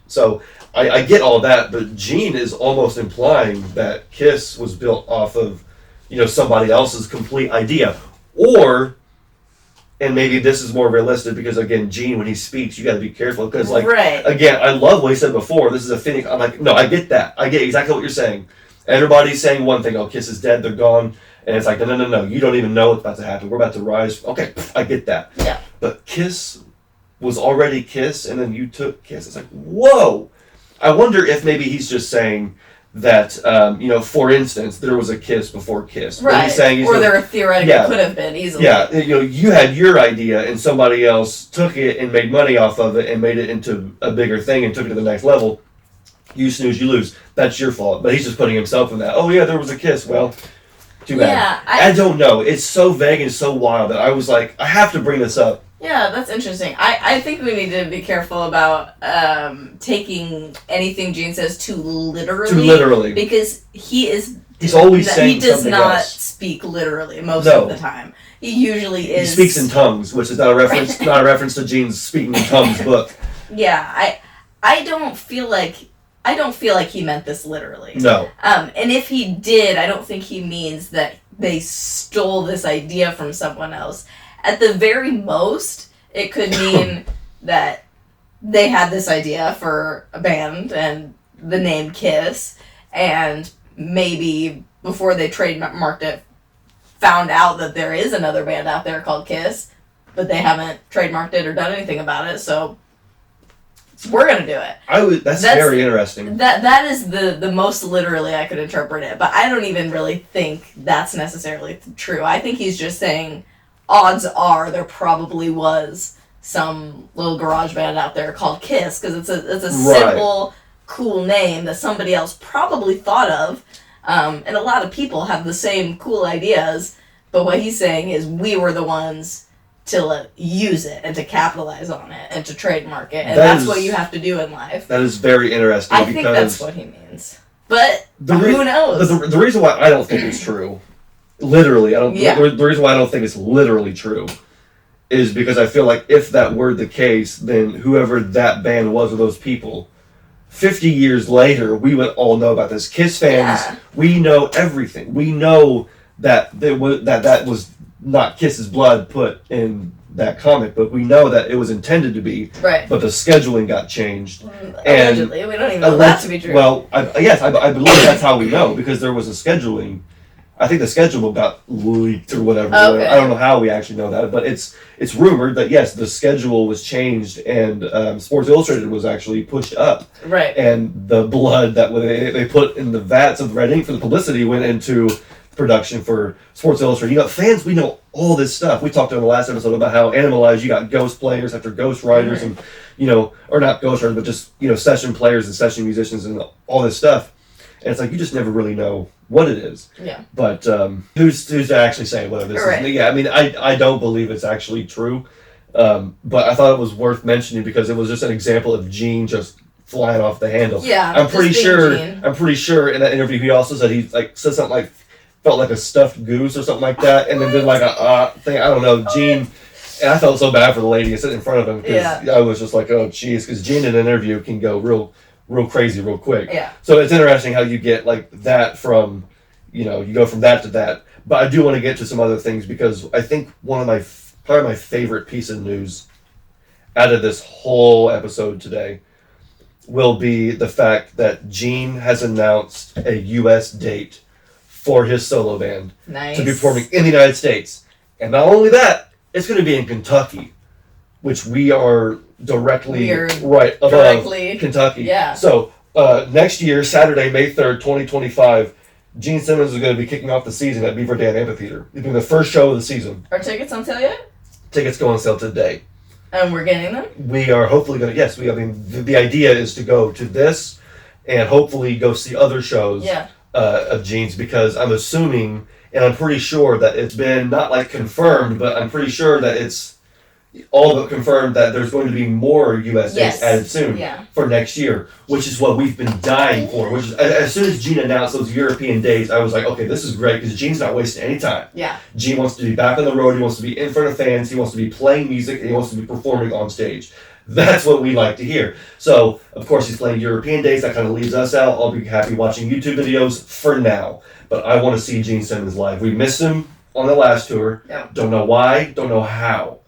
So I get all that, but Gene is almost implying that Kiss was built off of somebody else's complete idea. Or, and maybe this is more realistic, because again, Gene, when he speaks, you got to be careful, because again, I love what he said before. This is a Phoenix. I'm like, no, I get that. I get exactly what you're saying. Everybody's saying one thing. Oh, Kiss is dead. They're gone. And it's like, no. You don't even know what's about to happen. We're about to rise. Okay, I get that. Yeah. But Kiss was already Kiss, and then you took Kiss. It's like, whoa. I wonder if maybe he's just saying that, for instance, there was a Kiss before Kiss. Right. Or there theoretically could have been easily. Yeah, you had your idea and somebody else took it and made money off of it and made it into a bigger thing and took it to the next level. You snooze, you lose. That's your fault. But he's just putting himself in that. Oh, yeah, there was a Kiss. Well, too bad. Yeah, I don't know. It's so vague and so wild that I was like, I have to bring this up. Yeah, that's interesting. I think we need to be careful about taking anything Gene says too literally. Because he's always saying he does something not else. Speak literally most of the time. He usually is. He speaks in tongues, which is not a reference not a reference to Gene's Speaking in Tongues book. Yeah, I don't feel like he meant this literally. No. And if he did, I don't think he means that they stole this idea from someone else. At the very most, It could mean that they had this idea for a band and the name Kiss, and maybe before they trademarked it, found out that there is another band out there called Kiss, but they haven't trademarked it or done anything about it, so we're gonna do it. That's very interesting. That is the most literally I could interpret it, but I don't even really think that's necessarily true. I think he's just saying, odds are there probably was some little garage band out there called Kiss, because it's a simple, cool name that somebody else probably thought of, and a lot of people have the same cool ideas, but what he's saying is we were the ones to use it and to capitalize on it and to trademark it, and that's what you have to do in life. That is very interesting. I think that's what he means, but who knows? The reason why I don't think it's true, literally, I don't. Yeah. The reason why I don't think it's literally true is because I feel like if that were the case, then whoever that band was or those people, 50 years later, we would all know about this. Kiss fans, we know everything. We know that that was not Kiss's blood put in that comic book. We know that it was intended to be, right? But the scheduling got changed. Allegedly, we don't even know that to be true. Well, I believe that's how we know, because there was a scheduling. I think the schedule got leaked or whatever. Okay. I don't know how we actually know that, but it's rumored that yes, the schedule was changed and Sports Illustrated was actually pushed up. Right. And the blood that they put in the vats of red ink for the publicity went into production for Sports Illustrated. Fans, we know all this stuff. We talked in the last episode about how Animalized, you got ghost players after ghost writers, and or not ghost writers, but just session players and session musicians and all this stuff. And it's like you just never really know what it is. Yeah. But who's to actually say whether this is? Yeah, I mean, I don't believe it's actually true. But I thought it was worth mentioning because it was just an example of Gene just flying off the handle. Yeah. I'm pretty sure in that interview he also said said something like felt like a stuffed goose or something like that, and then did like a thing. I don't know, Gene. And I felt so bad for the lady sitting in front of him because I was just like, oh, jeez, because Gene in an interview can go real crazy real quick. Yeah. So it's interesting how you get like that from, you go from that to that. But I do want to get to some other things because I think probably my favorite piece of news out of this whole episode today will be the fact that Gene has announced a U.S. date for his solo band to be performing in the United States. And not only that, it's going to be in Kentucky, which we are directly right above Kentucky. Yeah. So next year, Saturday, May 3rd, 2025, Gene Simmons is going to be kicking off the season at Beaver Dam Amphitheater. It's been the first show of the season. Are tickets on sale yet? Tickets go on sale today. And we're getting them? We are hopefully going to, yes. The idea is to go to this and hopefully go see other shows of Gene's, because I'm assuming, and I'm pretty sure that it's been not like confirmed, but I'm pretty sure that it's all but confirmed that there's going to be more U.S. dates added soon for next year, which is what we've been dying for. Which is, as soon as Gene announced those European dates, I was like, okay, this is great because Gene's not wasting any time. Yeah. Gene wants to be back on the road. He wants to be in front of fans. He wants to be playing music. And he wants to be performing on stage. That's what we like to hear. So, of course, he's playing European dates. That kind of leaves us out. I'll be happy watching YouTube videos for now. But I want to see Gene Simmons live. We missed him on the last tour. Yeah. Don't know why. Don't know how.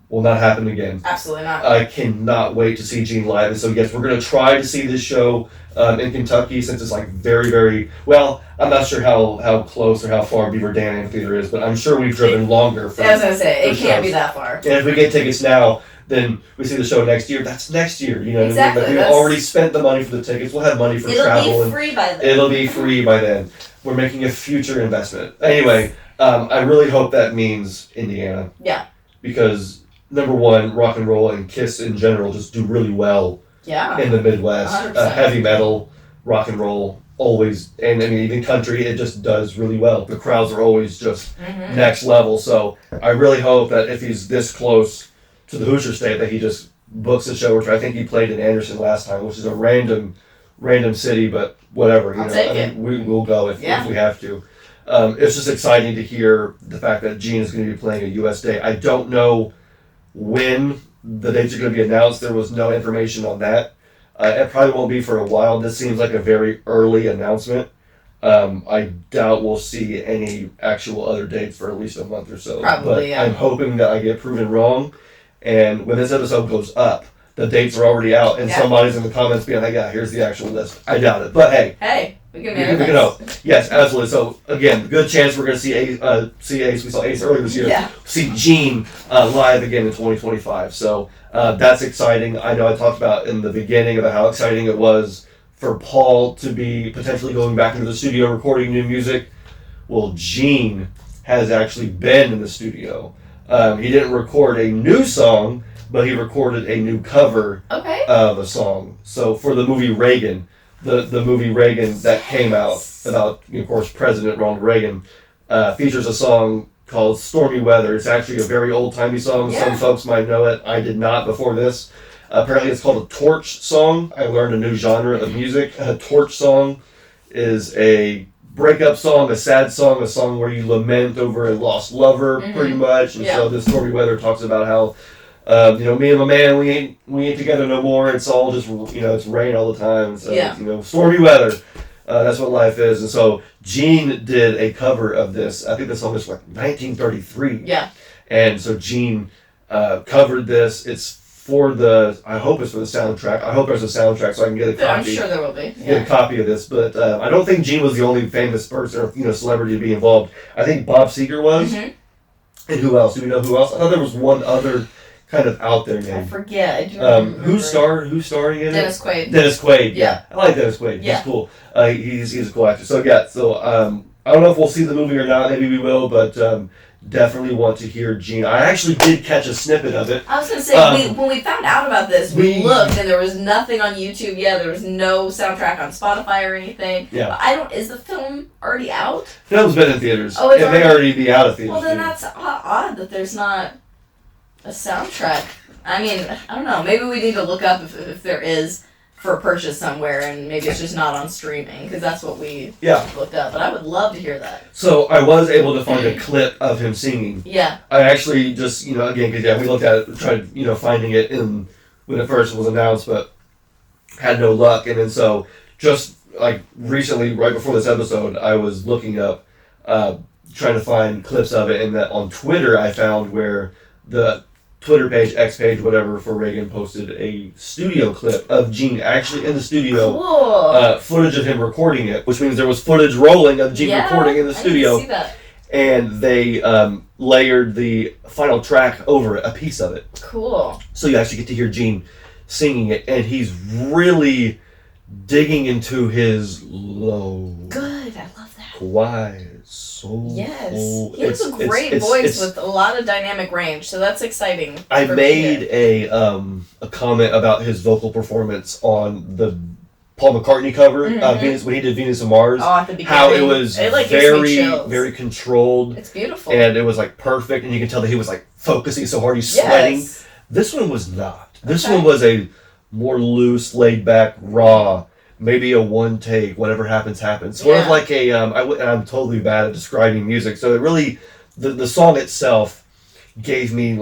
Will not happen again. Absolutely not. I cannot wait to see Gene live. And so, yes, we're going to try to see this show in Kentucky, since it's like very, very... Well, I'm not sure how close or how far Beaver Dam Amphitheater is, but I'm sure we've driven longer for I was going to say, it can't be that far. And if we get tickets now, then we see the show next year. That's next year. Exactly. We've already spent the money for the tickets. We'll have money for travel. It'll be free by then. It'll be free by then. We're making a future investment. Anyway, I really hope that means Indiana. Yeah. Because... Number one, rock and roll and Kiss in general just do really well in the Midwest. Heavy metal, rock and roll, always, and I mean, even country, it just does really well. The crowds are always just next level. So I really hope that if he's this close to the Hoosier State, that he just books a show, which I think he played in Anderson last time, which is a random city, but whatever. I'll take it. We'll go if we have to. It's just exciting to hear the fact that Gene is going to be playing a U.S. Day. I don't know when the dates are going to be announced. There was no information on that. It probably won't be for a while. This seems like a very early announcement. I doubt we'll see any actual other dates for at least a month or so. Probably, but I'm hoping that I get proven wrong, And when this episode goes up, the dates are already out, and somebody's in the comments being like, yeah, here's the actual list. I doubt it. But hey. We can know. Yes, absolutely. So, again, good chance we're going to see Ace. We saw Ace earlier this year. Yeah. See Gene live again in 2025. So, that's exciting. I know I talked about in the beginning about how exciting it was for Paul to be potentially going back into the studio recording new music. Well, Gene has actually been in the studio. He didn't record a new song, but he recorded a new cover of a song. So, for the movie Reagan, the movie Reagan that came out about, of course, President Ronald Reagan, features a song called Stormy Weather. It's actually a very old-timey song. Yeah. Some folks might know it. I did not before this. Apparently it's called a torch song. I learned a new genre of music. A torch song is a breakup song, a sad song, a song where you lament over a lost lover, pretty much. And so this Stormy Weather talks about how me and my man, we ain't together no more. It's all just, it's rain all the time. So, stormy weather. That's what life is. And so Gene did a cover of this. I think the song is like 1933. Yeah. And so Gene covered this. It's I hope it's for the soundtrack. I hope there's a soundtrack so I can get a copy. I'm sure there will be. Get a copy of this. But I don't think Gene was the only famous person or, celebrity to be involved. I think Bob Seger was. Mm-hmm. And who else? Do we know who else? I thought there was one other kind of out there name. I forget. I do remember. Who's starring in Dennis Quaid. Dennis Quaid. Yeah. I like Dennis Quaid. Yeah. He's cool. He's a cool actor. So I don't know if we'll see the movie or not. Maybe we will, but definitely want to hear Gene. I actually did catch a snippet of it. I was going to say, when we found out about this, we looked and there was nothing on YouTube yet. There was no soundtrack on Spotify or anything. Yeah. But is the film already out? Film's been in theaters. Oh, it may already be out of theaters. Well, then that's odd that there's not a soundtrack. I mean, I don't know. Maybe we need to look up if there is for purchase somewhere, and maybe it's just not on streaming, because that's what we looked up. But I would love to hear that. So I was able to find a clip of him singing. Yeah. I actually just, again, because we looked at it, tried, finding it when it first was announced, but had no luck. And then so just like recently, right before this episode, I was looking up, trying to find clips of it, and that on Twitter I found where the Twitter page, X page, whatever, for Reagan posted a studio clip of Gene actually in the studio. Cool. Footage of him recording it, which means there was footage rolling of Gene recording in the studio. I didn't see that. And they layered the final track over it, a piece of it. Cool. So you actually get to hear Gene singing it, and he's really digging into his low. Good, I love that. Quiet soul. Yes. He has a great voice with a lot of dynamic range, so that's exciting. I made a comment about his vocal performance on the Paul McCartney cover, Venus, when he did Venus and Mars. Oh, at the beginning. How it was very, very controlled. It's beautiful. And it was perfect, and you can tell that he was focusing so hard, he's sweating. This one was not. This one was a more loose, laid back, raw, maybe a one take, whatever happens, happens. Sort of like I'm totally bad at describing music, so it really, the song itself gave me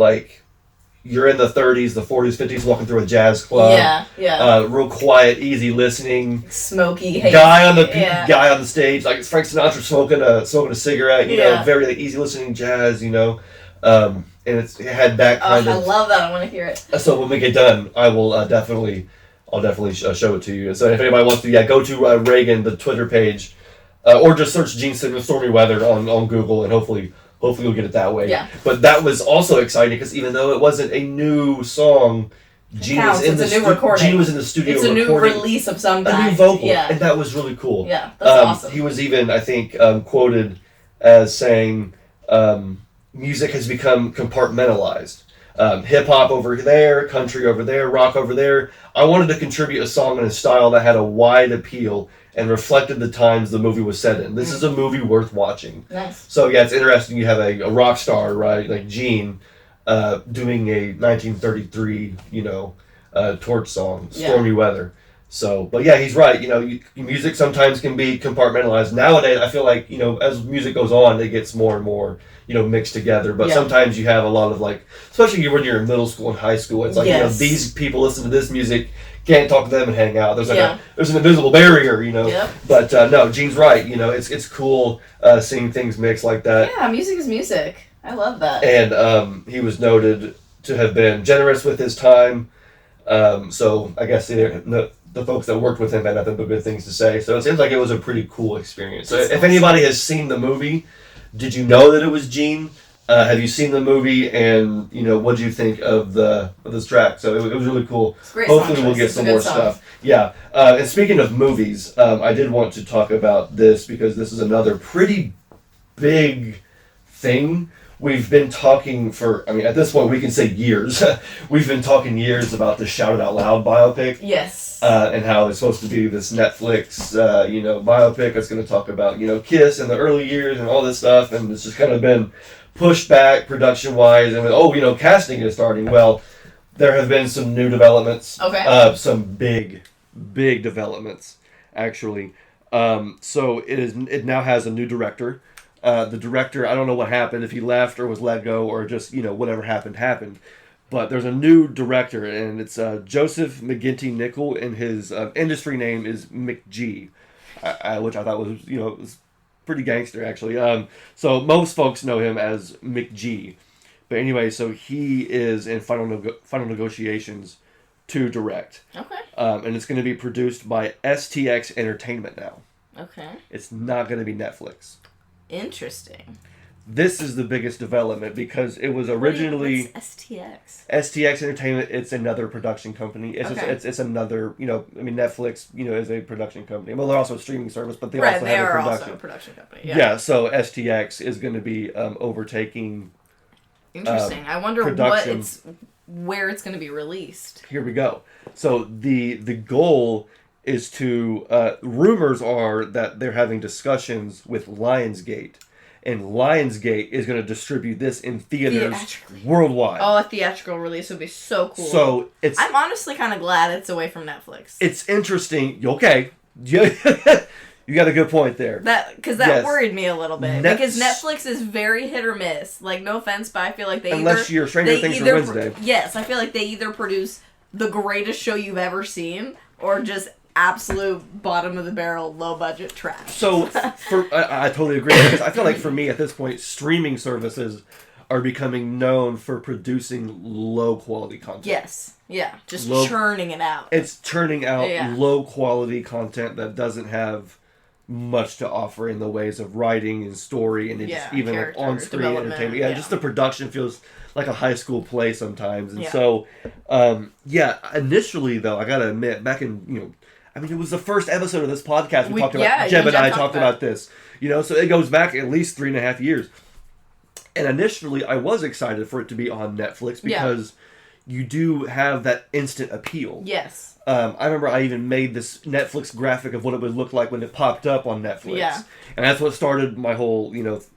you're in the 30s, the 40s, 50s, walking through a jazz club. Yeah. Real quiet, easy listening. Smoky, hazy. Guy on the stage, like Frank Sinatra smoking a cigarette. Very easy listening jazz. And it had that kind of. I love that. I want to hear it. So when we get done, I will I'll definitely show it to you. And so if anybody wants to, go to Reagan, the Twitter page, or just search Gene Simmons Stormy Weather on Google, and hopefully you'll get it that way. Yeah. But that was also exciting because even though it wasn't a new song, Gene was in the studio. It's a new release of some kind. A new vocal, and that was really cool. Yeah, that's awesome. He was even, I think, quoted as saying, music has become compartmentalized. Hip hop over there, country over there, rock over there. I wanted to contribute a song in a style that had a wide appeal and reflected the times the movie was set in. This is a movie worth watching. Nice. So it's interesting. You have a rock star, right, like Gene, doing a 1933, torch song, Stormy Weather. So, but he's right. Music sometimes can be compartmentalized. Nowadays, I feel like, as music goes on, it gets more and more, mixed together. But sometimes you have a lot of especially when you're in middle school and high school, it's these people listen to this music, can't talk to them and hang out. There's there's an invisible barrier, Yep. But no, Gene's right. It's cool seeing things mixed like that. Yeah, music is music. I love that. And he was noted to have been generous with his time. So I guess the folks that worked with him had nothing but good things to say. So it seems like it was a pretty cool experience. So if anybody has seen the movie, did you know that it was Gene? Have you seen the movie, and what do you think of this track? So it was really cool. Hopefully we'll get some more stuff. Yeah. And speaking of movies, I did want to talk about this because this is another pretty big thing. We've been talking at this point we can say years. We've been talking years about the Shout It Out Loud biopic. Yes. And how it's supposed to be this Netflix, biopic that's going to talk about, Kiss in the early years and all this stuff. And it's just kind of been pushed back production-wise. And, casting is starting. Well, there have been some new developments. Okay. Some big developments, actually. So it now has a new director. The director, I don't know what happened, if he left or was let go or just, whatever happened. But there's a new director, and it's Joseph McGinty Nickel, and his industry name is McG, which I thought was pretty gangster, actually. So most folks know him as McG. But anyway, so he is in final negotiations to direct. Okay. And it's going to be produced by STX Entertainment now. Okay. It's not going to be Netflix. Interesting. This is the biggest development because it was originally what's STX. STX Entertainment. It's another production company. It's another Netflix is a production company. Well, they're also a streaming service, but they also have a production. Also a production company. Yeah. So STX is going to be overtaking. Interesting. I wonder where it's going to be released. Here we go. So the goal is to rumors are that they're having discussions with Lionsgate. And Lionsgate is going to distribute this in theaters worldwide. Oh, a theatrical release would be so cool. So I'm honestly kind of glad it's away from Netflix. It's interesting. Okay. You got a good point there. Because that worried me a little bit. Because Netflix is very hit or miss. Like, no offense, but I feel like unless you're Stranger Things or Wednesday. Yes, I feel like they either produce the greatest show you've ever seen or just absolute bottom of the barrel, low budget trash. So I totally agree because I feel like for me at this point, streaming services are becoming known for producing low quality content. Yes. Yeah. Just churning it out. It's churning out low quality content that doesn't have much to offer in the ways of writing and story and just even like on screen entertainment. Yeah, just the production feels like a high school play sometimes. And so initially though, I gotta admit, back in it was the first episode of this podcast we talked about. Jeb and I talked about this. So it goes back at least 3.5 years. And initially, I was excited for it to be on Netflix because you do have that instant appeal. Yes. I remember I even made this Netflix graphic of what it would look like when it popped up on Netflix. Yeah. And that's what started my whole,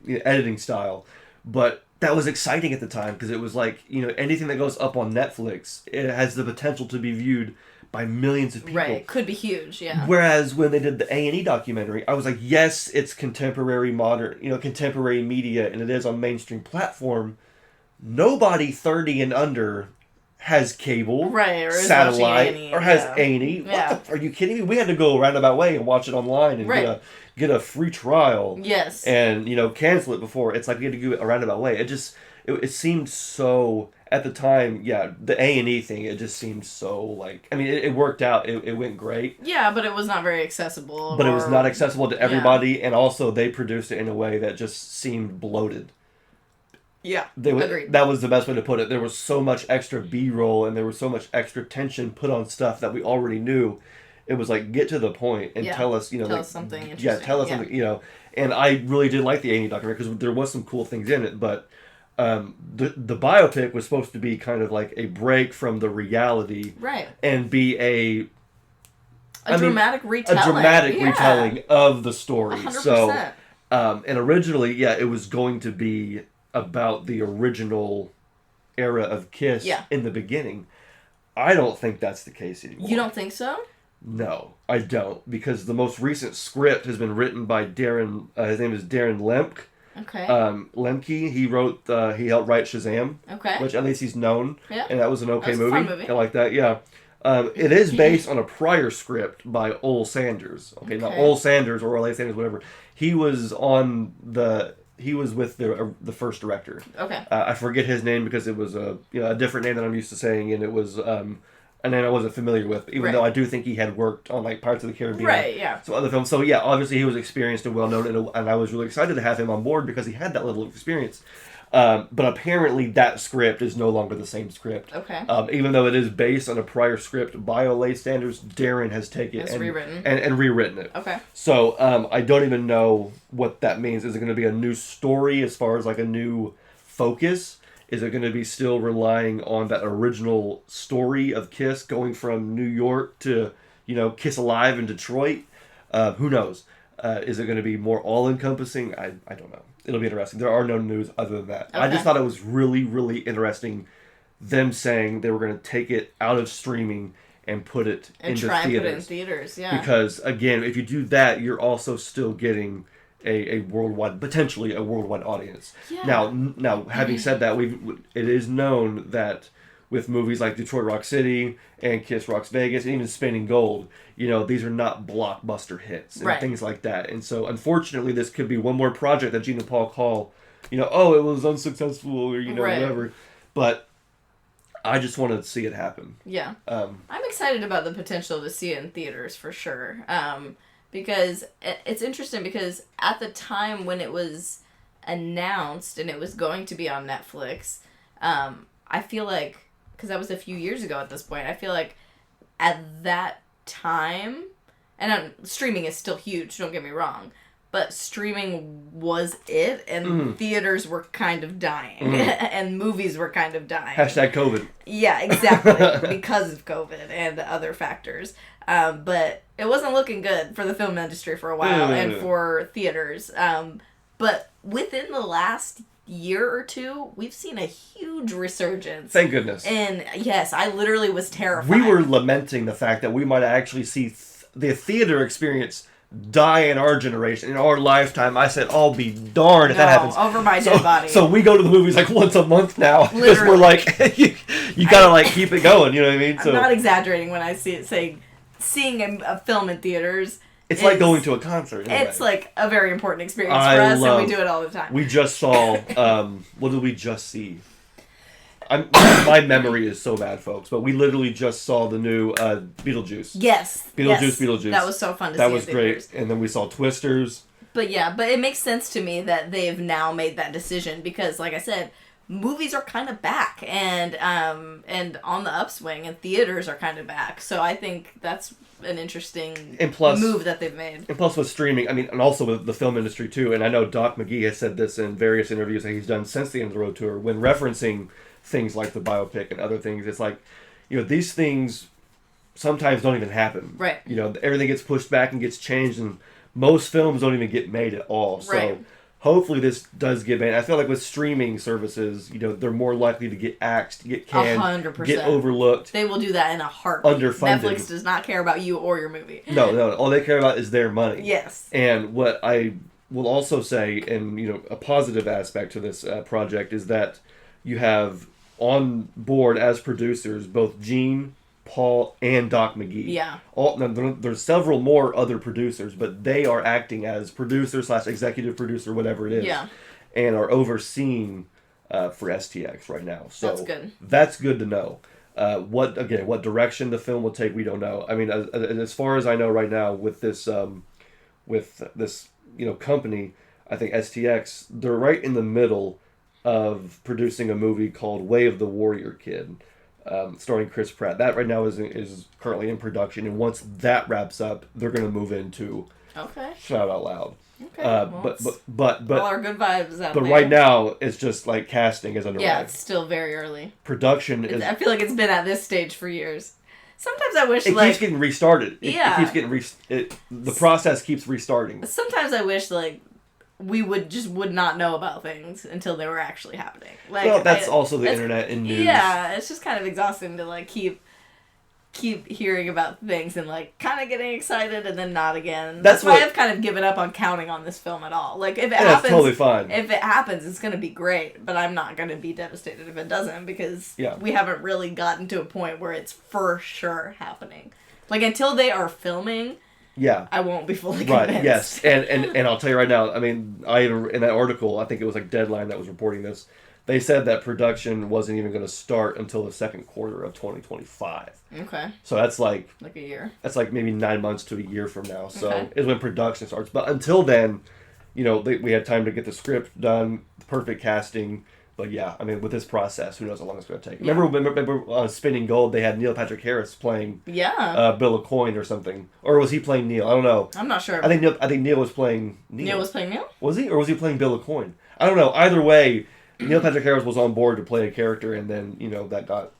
editing style. But that was exciting at the time because it was like, anything that goes up on Netflix, it has the potential to be viewed by millions of people. Right, could be huge, yeah. Whereas when they did the A&E documentary, I was like, yes, it's contemporary contemporary media, and it is on mainstream platform. Nobody 30 and under has cable, or satellite, A&E, or has A&E. Are you kidding me? We had to go a roundabout way and watch it online and get a free trial. Yes. And, cancel it before. It's like we had to go a roundabout way. It seemed so... At the time, the A&E thing, it just seemed so, it worked out. It went great. Yeah, but it was not very accessible. But it was not accessible to everybody, and also they produced it in a way that just seemed bloated. Yeah, agreed. That was the best way to put it. There was so much extra B-roll, and there was so much extra tension put on stuff that we already knew. It was like, get to the point and tell us, tell us something interesting. Yeah, tell us something, And I really did like the A&E documentary because there was some cool things in it, but... the biopic was supposed to be kind of like a break from the reality, and be a dramatic retelling. A dramatic retelling of the story. 100%. So, and originally, it was going to be about the original era of Kiss in the beginning. I don't think that's the case anymore. You don't think so? No, I don't, because the most recent script has been written by Darren. His name is Darren Lemke. Okay. Lemke, he helped write Shazam. Okay. Which at least he's known. Yeah. And that was an okay movie. Fun movie. I like that, yeah. It is based on a prior script by Ole Sanders. Okay, not Ole Sanders or Ole Sanders, whatever. He was on the he was with the first director. Okay. I forget his name because it was a different name that I'm used to saying, and it was a name I wasn't familiar with. Even though I do think he had worked on like Pirates of the Caribbean, right? Yeah. Some other films. So yeah, obviously he was experienced and well known, and I was really excited to have him on board because he had that level of experience. But apparently that script is no longer the same script. Okay. Even though it is based on a prior script, by OLA standards, Darren has taken it and rewritten it. Okay. So I don't even know what that means. Is it going to be a new story as far as like a new focus? Is it going to be still relying on that original story of Kiss going from New York to, Kiss Alive in Detroit? Who knows? Is it going to be more all-encompassing? I don't know. It'll be interesting. There are no news other than that. Okay. I just thought it was really, really interesting them saying they were going to take it out of streaming and put it into try theaters. And put it in theaters, yeah. Because, again, if you do that, you're also still getting a worldwide, potentially a worldwide audience. Yeah. Now, having said that, it is known that with movies like Detroit Rock City and Kiss Rocks Vegas and even Spinning Gold, these are not blockbuster hits and things like that. And so, unfortunately, this could be one more project that Gene and Paul call, it was unsuccessful or, whatever. But I just want to see it happen. Yeah. I'm excited about the potential to see it in theaters for sure. Because it's interesting because at the time when it was announced and it was going to be on Netflix, I feel like, because that was a few years ago at this point, I feel like at that time, and streaming is still huge, don't get me wrong, but streaming was it, and theaters were kind of dying, and movies were kind of dying. Hashtag COVID. Yeah, exactly, because of COVID and other factors. But it wasn't looking good for the film industry for a while and for theaters. But within the last year or two, we've seen a huge resurgence. Thank goodness. And yes, I literally was terrified. We were lamenting the fact that we might actually see the theater experience die in our generation, in our lifetime. I said, I'll be darned if that happens. Over my dead body. So we go to the movies like once a month now. Because we're like, you gotta like keep it going, you know what I mean? I'm not exaggerating when I seeing a film in theaters. It's like going to a concert. It's like a very important experience for us, and we do it all the time. We just saw, what did we just see? My memory is so bad, folks, but we literally just saw the new Beetlejuice. Yes. Beetlejuice. That was so fun to see. That was great. And then we saw Twisters. But it makes sense to me that they've now made that decision because, like I said, movies are kind of back and on the upswing, and theaters are kind of back. So I think that's an interesting move that they've made. And plus with streaming, and also with the film industry too, and I know Doc McGee has said this in various interviews that he's done since the End of the Road Tour, when referencing things like the biopic and other things, it's like, these things sometimes don't even happen. Right. Everything gets pushed back and gets changed, and most films don't even get made at all. So hopefully this does get made. I feel like with streaming services, they're more likely to get axed, get canned, 100%. Get overlooked. They will do that in a heartbeat. Underfunded. Netflix does not care about you or your movie. No. All they care about is their money. Yes. And what I will also say, and a positive aspect to this project is that you have on board as producers both Gene, Paul, and Doc McGee. Yeah. There's several more other producers, but they are acting as producer/executive producer, whatever it is. Yeah. And are overseeing for STX right now. So that's good. That's good to know. What direction the film will take, we don't know. As far as I know right now, with this company, I think STX, they're right in the middle of producing a movie called Way of the Warrior Kid, starring Chris Pratt. That right now is currently in production, and once that wraps up, they're going to move into Shout Out Loud. Okay. But all our good vibes out there. But right now, it's just like casting is underway. Yeah, it's still very early. Production is. I feel like it's been at this stage for years. Sometimes I wish it keeps getting restarted. It keeps getting the process keeps restarting. Sometimes I wish we would not know about things until they were actually happening. That's also the internet and news. Yeah, it's just kind of exhausting to keep hearing about things and kind of getting excited and then not again. That's why I've kind of given up on counting on this film at all. If it happens, that's totally fine. If it happens, it's going to be great, but I'm not going to be devastated if it doesn't because we haven't really gotten to a point where it's for sure happening. Until they are filming, Yeah. I won't be fully Right, convinced. yes. And I'll tell you right now, I mean, in that article, I think it was like Deadline that was reporting this, they said that production wasn't even going to start until the second quarter of 2025. Okay. So that's like a year. That's like maybe 9 months to a year from now. So Okay. is when production starts. But until then, we had time to get the script done, the perfect casting. But yeah, I mean, with this process, who knows how long it's going to take. Yeah. Remember Spinning Gold, they had Neil Patrick Harris playing Bill O'Coin or something. Or was he playing Neil? I don't know. I'm not sure. I think Neil was playing Neil. Neil was playing Neil? Was he? Or was he playing Bill O'Coin? I don't know. Either way, Neil Patrick Harris was on board to play a character, and then, that got...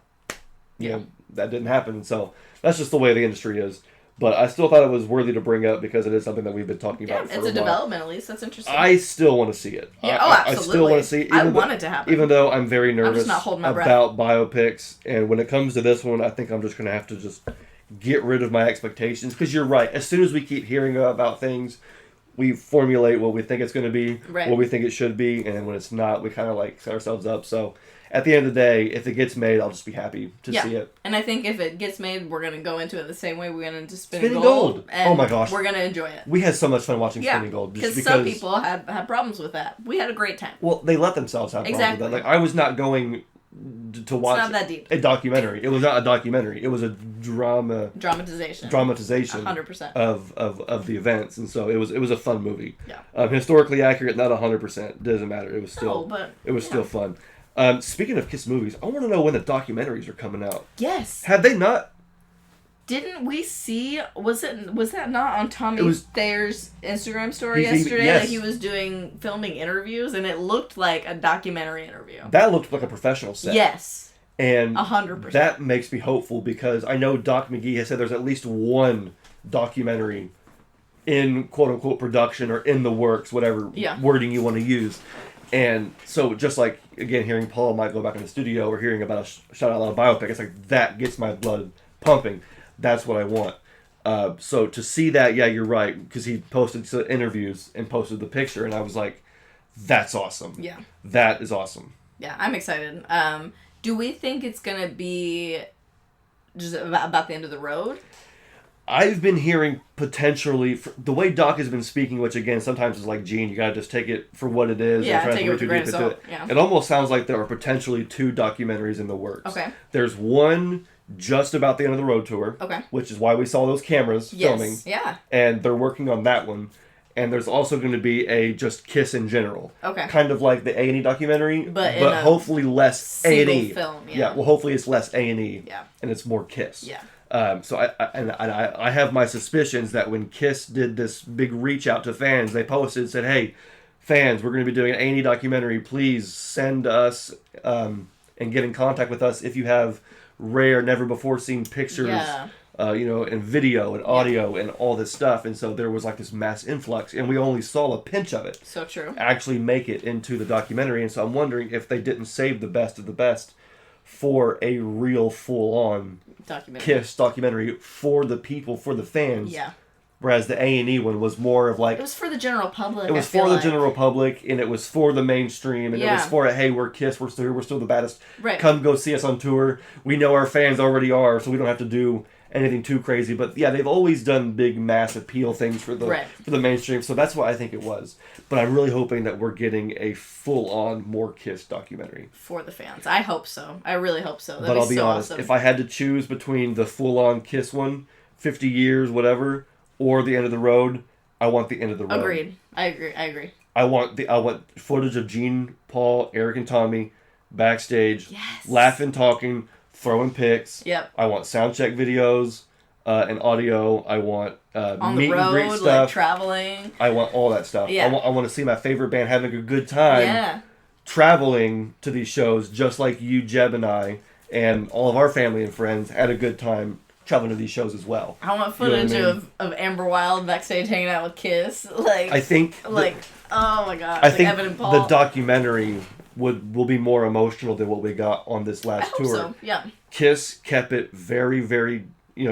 that didn't happen. So that's just the way the industry is. But I still thought it was worthy to bring up because it is something that we've been talking about for a while. It's a development, at least. That's interesting. I still want to see it. Yeah, absolutely. I still want to see it. I want it to happen. Even though I'm very nervous just not holding my breath. about biopics. And when it comes to this one, I think I'm just going to have to just get rid of my expectations. Because you're right. As soon as we keep hearing about things, we formulate what we think it's going to be, what we think it should be. And then when it's not, we kind of like set ourselves up. So... at the end of the day, if it gets made, I'll just be happy to see it. And I think if it gets made, we're going to go into it the same way we went into Spinning Gold. Gold. And oh my gosh. We're going to enjoy it. We had so much fun watching Spinning Gold. Because some people have problems with that. We had a great time. Well, they let themselves have problems with that. Like, I was not going to watch it's not that deep. A documentary. It was not a documentary. It was a dramatization 100% of the events. And so it was a fun movie. Yeah. Historically accurate, not 100%. Doesn't matter. It was still still fun. Speaking of Kiss movies, I want to know when the documentaries are coming out. Yes. Had they not? Didn't we see? Was that not on Tommy Thayer's Instagram story yesterday? Yes. Like he was filming interviews, and it looked like a documentary interview. That looked like a professional set. Yes. And 100%. That makes me hopeful because I know Doc McGee has said there's at least one documentary in quote unquote production or in the works, whatever wording you want to use. And so just like, again, hearing Paul might go back in the studio or hearing about a Shout Out Loud biopic, it's like that gets my blood pumping. That's what I want. So to see that, yeah, you're right, because he posted interviews and posted the picture, and I was like, that's awesome. Yeah. That is awesome. Yeah, I'm excited. Do we think it's going to be just about the end of the road? I've been hearing potentially, the way Doc has been speaking, which again, sometimes is like, Gene, you gotta just take it for what it is. Yeah, and take it with a grain of salt. Yeah. It almost sounds like there are potentially 2 documentaries in the works. Okay. There's one just about the End of the Road tour. Okay. Which is why we saw those cameras filming. Yeah. And they're working on that one. And there's also going to be a just Kiss in general. Okay. Kind of like the A&E documentary, but hopefully less A&E. Film, yeah. Well, hopefully it's less A&E. Yeah. And it's more Kiss. Yeah. So I have my suspicions that when Kiss did this big reach out to fans, they posted and said, "Hey, fans, we're going to be doing an A&E documentary. Please send us and get in contact with us if you have rare, never before seen pictures, and video and audio and all this stuff." And so there was like this mass influx, and we only saw a pinch of it. So true. Actually make it into the documentary, and so I'm wondering if they didn't save the best of the best for a real full-on Kiss documentary for the people, for the fans. Yeah. Whereas the A&E one was more of like... it was for the general public, It was for the general public, and it was for the mainstream, and it was for, hey, we're Kiss, we're still the baddest. Right. Come go see us on tour. We know our fans already are, so we don't have to do anything too crazy. But yeah, they've always done big mass appeal things for the mainstream, so that's what I think it was. But I'm really hoping that we're getting a full-on more Kiss documentary. For the fans. I hope so. I really hope so. But I'll be honest, if I had to choose between the full-on Kiss one, 50 years, whatever, or the End of the Road, I want the End of the Road. Agreed. I agree. I want footage of Gene, Paul, Eric, and Tommy backstage, laughing, talking, throwing pics. Yep. I want sound check videos and audio. I want on meet the road, and greet stuff. like traveling. I want all that stuff. Yeah. I want to see my favorite band having a good time traveling to these shows, just like you, Jeb, and I, and all of our family and friends had a good time traveling to these shows as well. I want footage of Amber Wild backstage hanging out with Kiss. Like, I think oh my god. I think Evan and Paul. the documentary will be more emotional than what we got on this last tour. So. Yeah. Kiss kept it very, very,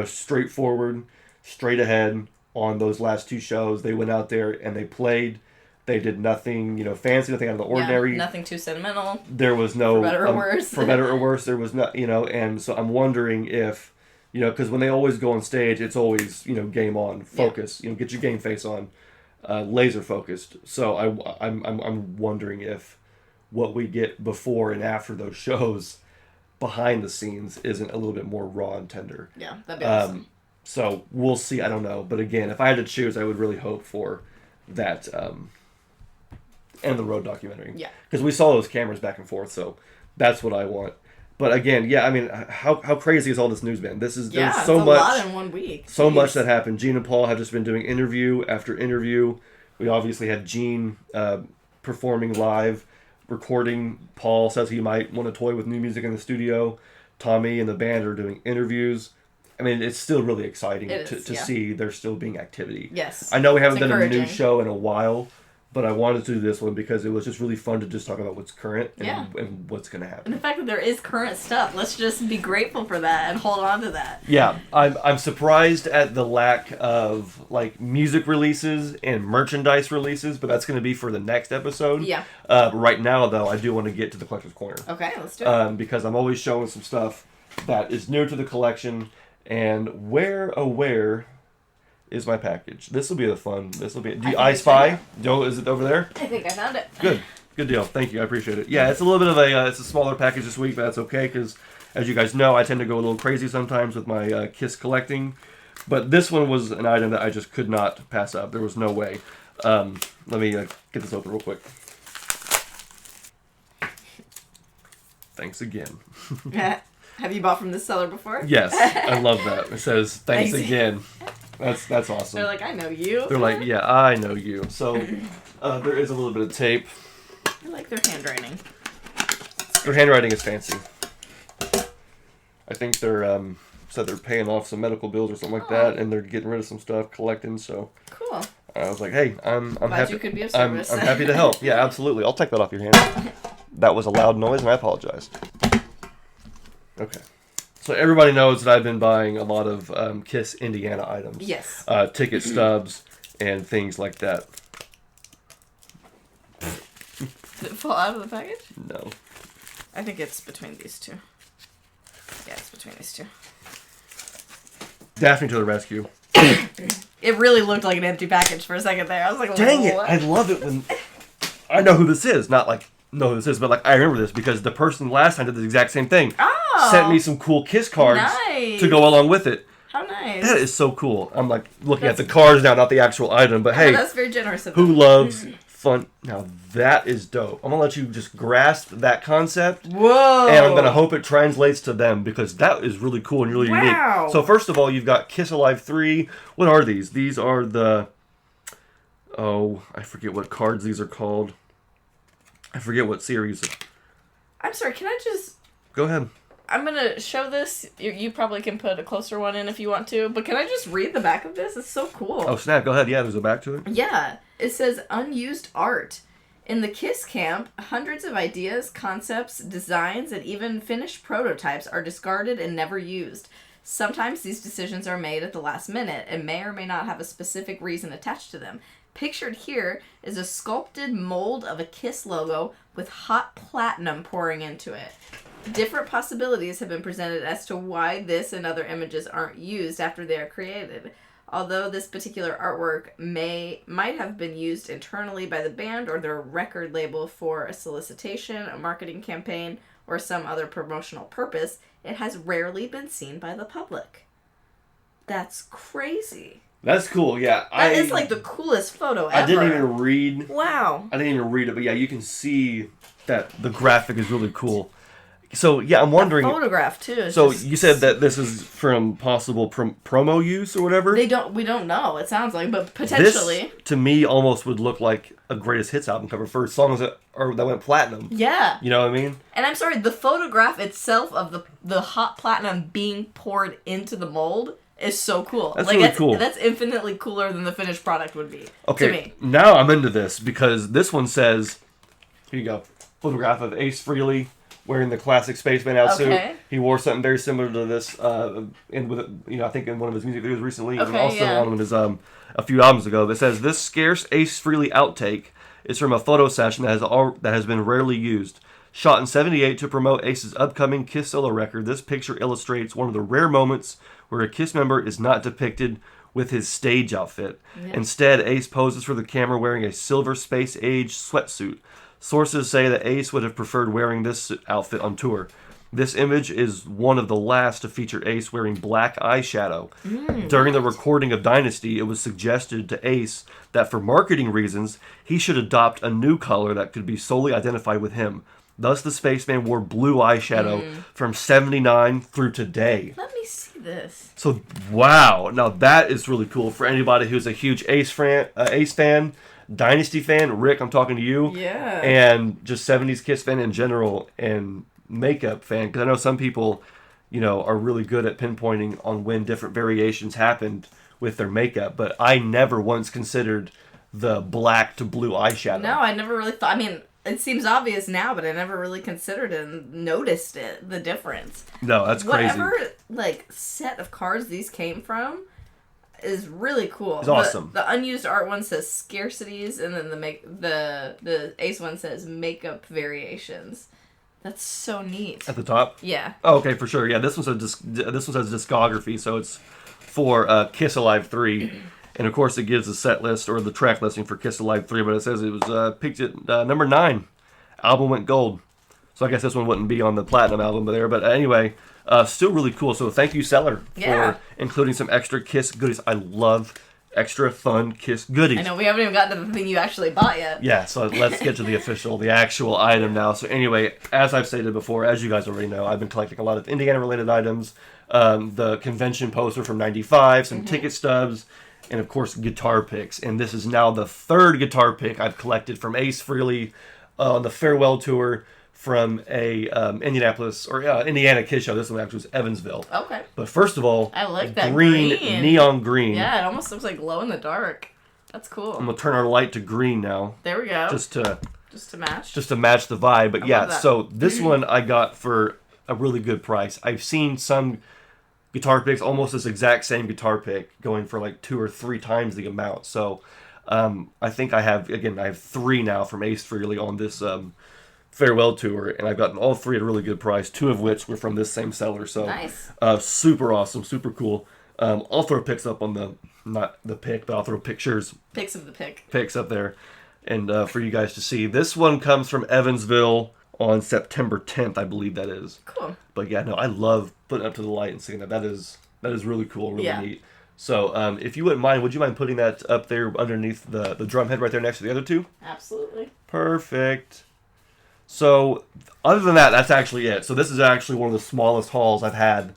straightforward, straight ahead on those last 2 shows. They went out there and they played. They did nothing, fancy, nothing out of the ordinary. Yeah, nothing too sentimental. There was no... For better or worse. For better or worse, there was not, and so I'm wondering if You know, because when they always go on stage, it's always, you know, game on, focus. You know, get your game face on, laser focused. So I'm wondering if what we get before and after those shows, behind the scenes, isn't a little bit more raw and tender. Yeah, that'd be awesome. So we'll see. I don't know, but again, if I had to choose, I would really hope for that end the road documentary. Yeah, because we saw those cameras back and forth, so that's what I want. But again, yeah, I mean, how crazy is all this news been? There's so much, lot in 1 week. So much that happened. Gene and Paul have just been doing interview after interview. We obviously had Gene performing live, recording. Paul says he might want to toy with new music in the studio. Tommy and the band are doing interviews. I mean, it's still really exciting to see there still being activity. Yes. I know we haven't done a new show in a while, but I wanted to do this one because it was just really fun to just talk about what's current and what's going to happen. And the fact that there is current stuff, let's just be grateful for that and hold on to that. Yeah, I'm surprised at the lack of like music releases and merchandise releases, but that's going to be for the next episode. Yeah. Right now, though, I do want to get to the Collector's Corner. Okay, let's do it. Because I'm always showing some stuff that is new to the collection, and where is my package? This will be the fun. This will be. Do I spy? Joe, is it over there? I think I found it. Good deal. Thank you. I appreciate it. Yeah, it's a little bit of it's a smaller package this week, but that's okay because, as you guys know, I tend to go a little crazy sometimes with my Kiss collecting. But this one was an item that I just could not pass up. There was no way. Let me get this open real quick. Thanks again. Have you bought from this seller before? Yes, I love that. It says thanks again. That's awesome. They're like, I know you. They're like, yeah, I know you. So there is a little bit of tape. I like their handwriting. Their handwriting is fancy. I think they're said they're paying off some medical bills or something like that, and they're getting rid of some stuff, collecting. So cool. I was like, hey, I'm glad happy. You could be of service. I'm happy to help. Yeah, absolutely. I'll take that off your hand. That was a loud noise, and I apologize. Okay. So everybody knows that I've been buying a lot of Kiss Indiana items. Yes. Ticket stubs and things like that. Did it fall out of the package? No. I think it's between these two. Yeah, it's between these two. Daphne to the rescue. It really looked like an empty package for a second there. I was like, dang it. I love it when I know who this is. Not like know who this is, but like I remember this because the person last time did the exact same thing. Oh. Sent me some cool Kiss cards to go along with it. How nice. That is so cool. I'm like looking at the cards now, not the actual item, but hey. That's very generous of them. Who loves fun? Now that is dope. I'm going to let you just grasp that concept. Whoa. And I'm going to hope it translates to them because that is really cool and really unique. So first of all, you've got Kiss Alive 3. What are these? These are the... Oh, I forget what cards these are called. I forget what series. I'm sorry, can I just... Go ahead. I'm going to show this. You probably can put a closer one in if you want to, but can I just read the back of this? It's so cool. Oh, snap. Go ahead. Yeah, there's a back to it. Yeah. It says, unused art. In the Kiss camp, hundreds of ideas, concepts, designs, and even finished prototypes are discarded and never used. Sometimes these decisions are made at the last minute and may or may not have a specific reason attached to them. Pictured here is a sculpted mold of a Kiss logo with hot platinum pouring into it. Different possibilities have been presented as to why this and other images aren't used after they are created. Although this particular artwork might have been used internally by the band or their record label for a solicitation, a marketing campaign, or some other promotional purpose, it has rarely been seen by the public. That's crazy. That's cool, yeah. That is like the coolest photo ever. I didn't even read. Wow. I didn't even read it, but yeah, you can see that the graphic is really cool. So yeah, I'm wondering. The photograph too. So you said that this is from possible promo use or whatever. We don't know. It sounds like, but potentially. This to me almost would look like a greatest hits album cover for songs that went platinum. Yeah. You know what I mean? And I'm sorry, the photograph itself of the hot platinum being poured into the mold is so cool. That's really cool. That's infinitely cooler than the finished product would be. Okay. To me. Now I'm into this because this one says, here you go, photograph of Ace Frehley wearing the classic spaceman outsuit. He wore something very similar to this, I think in one of his music videos recently, and also on one of his a few albums ago. That says this scarce Ace Frehley outtake is from a photo session that has been rarely used. Shot in '78 to promote Ace's upcoming Kiss solo record, this picture illustrates one of the rare moments where a Kiss member is not depicted with his stage outfit. Yeah. Instead, Ace poses for the camera wearing a silver space-age sweatsuit. Sources say that Ace would have preferred wearing this outfit on tour. This image is one of the last to feature Ace wearing black eyeshadow. During the recording of Dynasty, it was suggested to Ace that for marketing reasons, he should adopt a new color that could be solely identified with him. Thus, the spaceman wore blue eyeshadow from '79 through today. Let me see this. So, wow. Now, that is really cool for anybody who's a huge Ace fan, Dynasty fan. Rick, I'm talking to you. Yeah. And just 70s Kiss fan in general, and makeup fan, because I know some people, are really good at pinpointing on when different variations happened with their makeup, but I never once considered the black to blue eyeshadow. No, I never really thought. I mean, it seems obvious now, but I never really considered it and noticed the difference. No, that's crazy. Whatever, set of cards these came from is really cool. It's awesome. The unused art one says scarcities, and then the Ace one says makeup variations. That's so neat. At the top? Yeah. Oh, okay, for sure. Yeah, this one says discography, so it's for Kiss Alive 3. And, of course, it gives the set list or the track listing for Kiss Alive 3, but it says it was picked at number 9. Album went gold. So I guess this one wouldn't be on the platinum album there. But anyway, still really cool. So thank you, Seller, for including some extra Kiss goodies. I love extra fun Kiss goodies. I know, we haven't even gotten to the thing you actually bought yet. Yeah, so let's get to the actual item now. So anyway, as I've stated before, as you guys already know, I've been collecting a lot of Indiana-related items. The convention poster from '95, some ticket stubs, and of course guitar picks. And this is now the third guitar pick I've collected from Ace Frehley on the farewell tour from a Indiana Kiss show. This one actually was Evansville. Okay. But first of all, I like that neon green. Yeah, it almost looks like glow in the dark. That's cool. I'm gonna turn our light to green now. There we go. Just to match. Just to match the vibe. But yeah, so this one I got for a really good price. I've seen some guitar picks, almost this exact same guitar pick, going for like 2 or 3 times the amount. So I think I have 3 now from Ace Frehley on this farewell tour, and I've gotten all 3 at a really good price, 2 of which were from this same seller. So nice. Super awesome, super cool. I'll throw pics up on not the pic, but I'll throw pictures. Pics of the pic. Pics up there, and for you guys to see. This one comes from Evansville on September 10th, I believe that is. Cool. But yeah, no, I love putting it up to the light and seeing that. That is really cool, really neat. So if you wouldn't mind, would you mind putting that up there underneath the drum head right there next to the other 2? Absolutely. Perfect. So other than that, that's actually it. So this is actually one of the smallest hauls I've had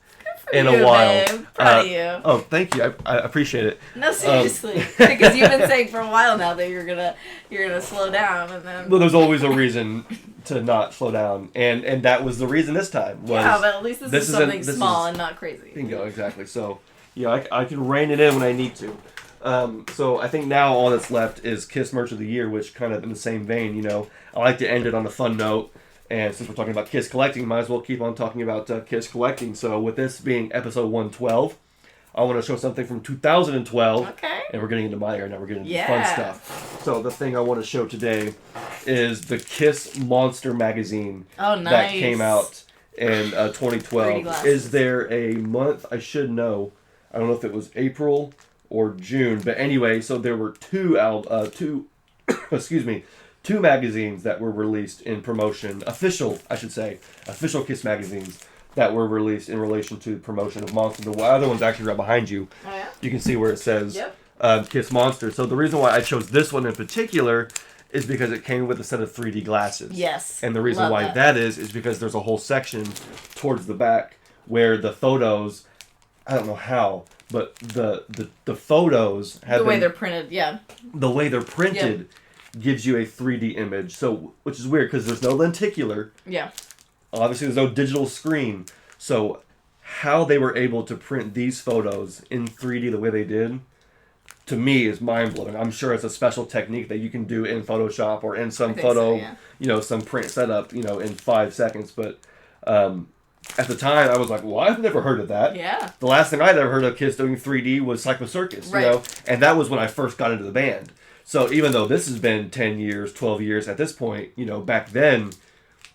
in a while. Babe. Proud of you. Oh, thank you. I appreciate it. No, seriously, because you've been saying for a while now that you're gonna slow down, and then. Well, there's always a reason to not slow down, and that was the reason this time. Yeah, but at least this is something small and not crazy. Bingo, exactly. So yeah, I can rein it in when I need to. So I think now all that's left is Kiss Merch of the Year, which kind of in the same vein, I like to end it on a fun note. And since we're talking about Kiss collecting, might as well keep on talking about Kiss collecting. So with this being episode 112, I want to show something from 2012. Okay. And we're getting into my area now. We're getting into fun stuff. So the thing I want to show today is the Kiss Monster magazine. Oh, nice. That came out in 2012. Is there a month? I should know. I don't know if it was April or June. But anyway, so there were two magazines that were released in promotion, official Kiss magazines that were released in relation to promotion of Monster. The other one's actually right behind you. Oh, yeah? You can see where it says Kiss Monster. So the reason why I chose this one in particular is because it came with a set of 3D glasses. Yes. And the reason why that is because there's a whole section towards the back where the photos, I don't know how, but the photos have the way they're printed, yeah. The way they're printed gives you a 3D image. So, which is weird because there's no lenticular. Yeah. Obviously, there's no digital screen. So, how they were able to print these photos in 3D the way they did, to me, is mind-blowing. I'm sure it's a special technique that you can do in Photoshop or in some photo, some print setup, in 5 seconds. But at the time, I was like, well, I've never heard of that. Yeah. The last thing I'd ever heard of Kiss doing 3D was Psycho Circus, and that was when I first got into the band. So even though this has been 10 years, 12 years at this point, back then,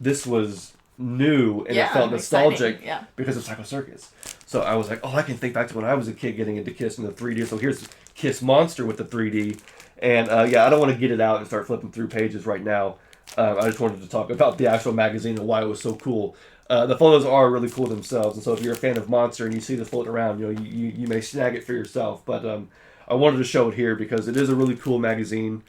this was new and it felt nostalgic because of Psycho Circus. So I was like, oh, I can think back to when I was a kid getting into Kiss in the 3D. So here's Kiss Monster with the 3D. And I don't want to get it out and start flipping through pages right now. I just wanted to talk about the actual magazine and why it was so cool. The photos are really cool themselves, and so if you're a fan of Monster and you see this floating around, you may snag it for yourself. But I wanted to show it here because it is a really cool magazine.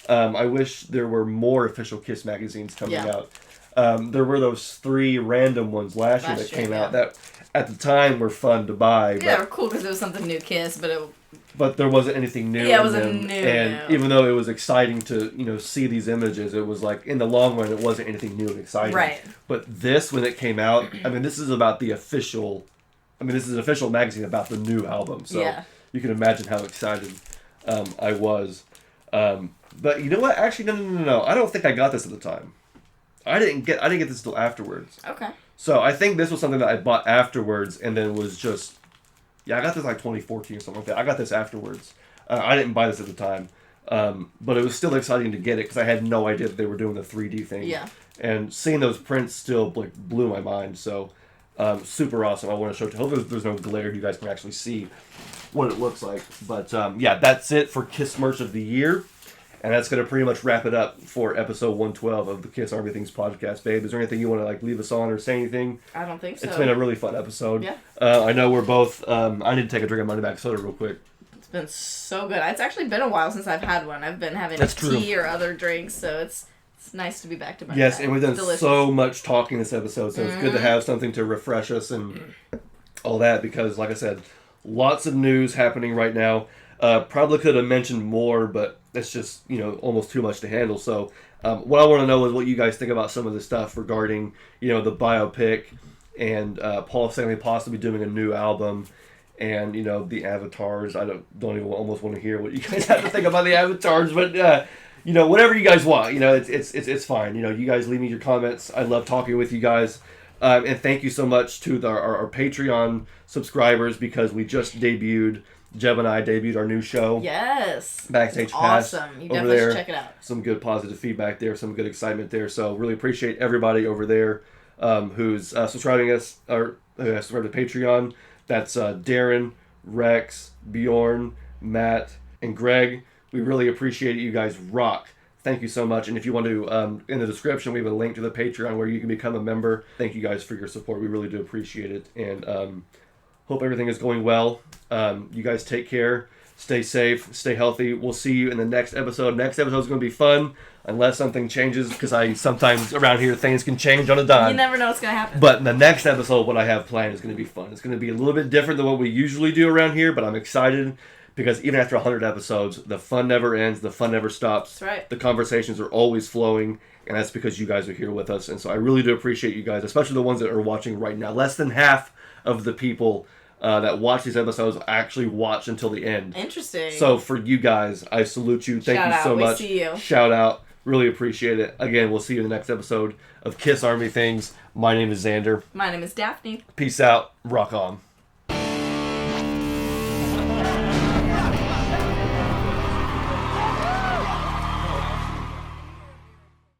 I wish there were more official Kiss magazines coming out. There were those 3 random ones last year that came out that at the time were fun to buy. Yeah, they were cool because it was something new Kiss, but there wasn't anything new. Yeah, it wasn't new. And even though it was exciting to see these images, it was like in the long run it wasn't anything new and exciting. Right. But this, when it came out, this is about the official. This is an official magazine about the new album. So you can imagine how excited I was. But you know what? Actually, no. I don't think I got this at the time. I didn't get this until afterwards. Okay. So I think this was something that I bought afterwards, and then was just. Yeah, I got this like 2014 or something like that. I got this afterwards. I didn't buy this at the time. But it was still exciting to get it because I had no idea that they were doing the 3D thing. Yeah. And seeing those prints still blew my mind. So super awesome. I want to show it to you. Hopefully there's no glare. You guys can actually see what it looks like. But that's it for Kiss Merch of the Year. And that's going to pretty much wrap it up for episode 112 of the Kiss Army Things podcast, babe. Is there anything you want to leave us on or say anything? I don't think so. It's been a really fun episode. Yeah. I know we're both... I need to take a drink of Money Back Soda real quick. It's been so good. It's actually been a while since I've had one. I've been having tea or other drinks, so it's nice to be back to Money Back. Yes, and we've done so much talking this episode, so it's good to have something to refresh us and all that, because, like I said, lots of news happening right now. Probably could have mentioned more, but it's just, almost too much to handle. So what I want to know is what you guys think about some of the stuff regarding, the biopic and Paul Stanley possibly doing a new album and, the avatars. I don't even almost want to hear what you guys have to think about the avatars, but, whatever you guys want, it's fine. You guys leave me your comments. I love talking with you guys. And thank you so much to our Patreon subscribers, because we just debuted... Jeb and I debuted our new show. Yes. Backstage Pass. Awesome. You definitely should check it out. Some good positive feedback there. Some good excitement there. So really appreciate everybody over there who's subscribing us or subscribed to Patreon. That's Darren, Rex, Bjorn, Matt, and Greg. We really appreciate it. You guys rock. Thank you so much. And if you want to, in the description, we have a link to the Patreon where you can become a member. Thank you guys for your support. We really do appreciate it. And hope everything is going well. You guys take care. Stay safe. Stay healthy. We'll see you in the next episode. Next episode is going to be fun, unless something changes, because sometimes around here things can change on a dime. You never know what's going to happen. But in the next episode, what I have planned is going to be fun. It's going to be a little bit different than what we usually do around here, but I'm excited because even after 100 episodes, the fun never ends. The fun never stops. That's right. The conversations are always flowing, and that's because you guys are here with us. And so I really do appreciate you guys, especially the ones that are watching right now. Less than half of the people that watch these episodes actually watch until the end. Interesting. So for you guys, I salute you. Thank you so much. We see you. Shout out. Really appreciate it. Again, we'll see you in the next episode of Kiss Army Things. My name is Xander. My name is Daphne. Peace out. Rock on.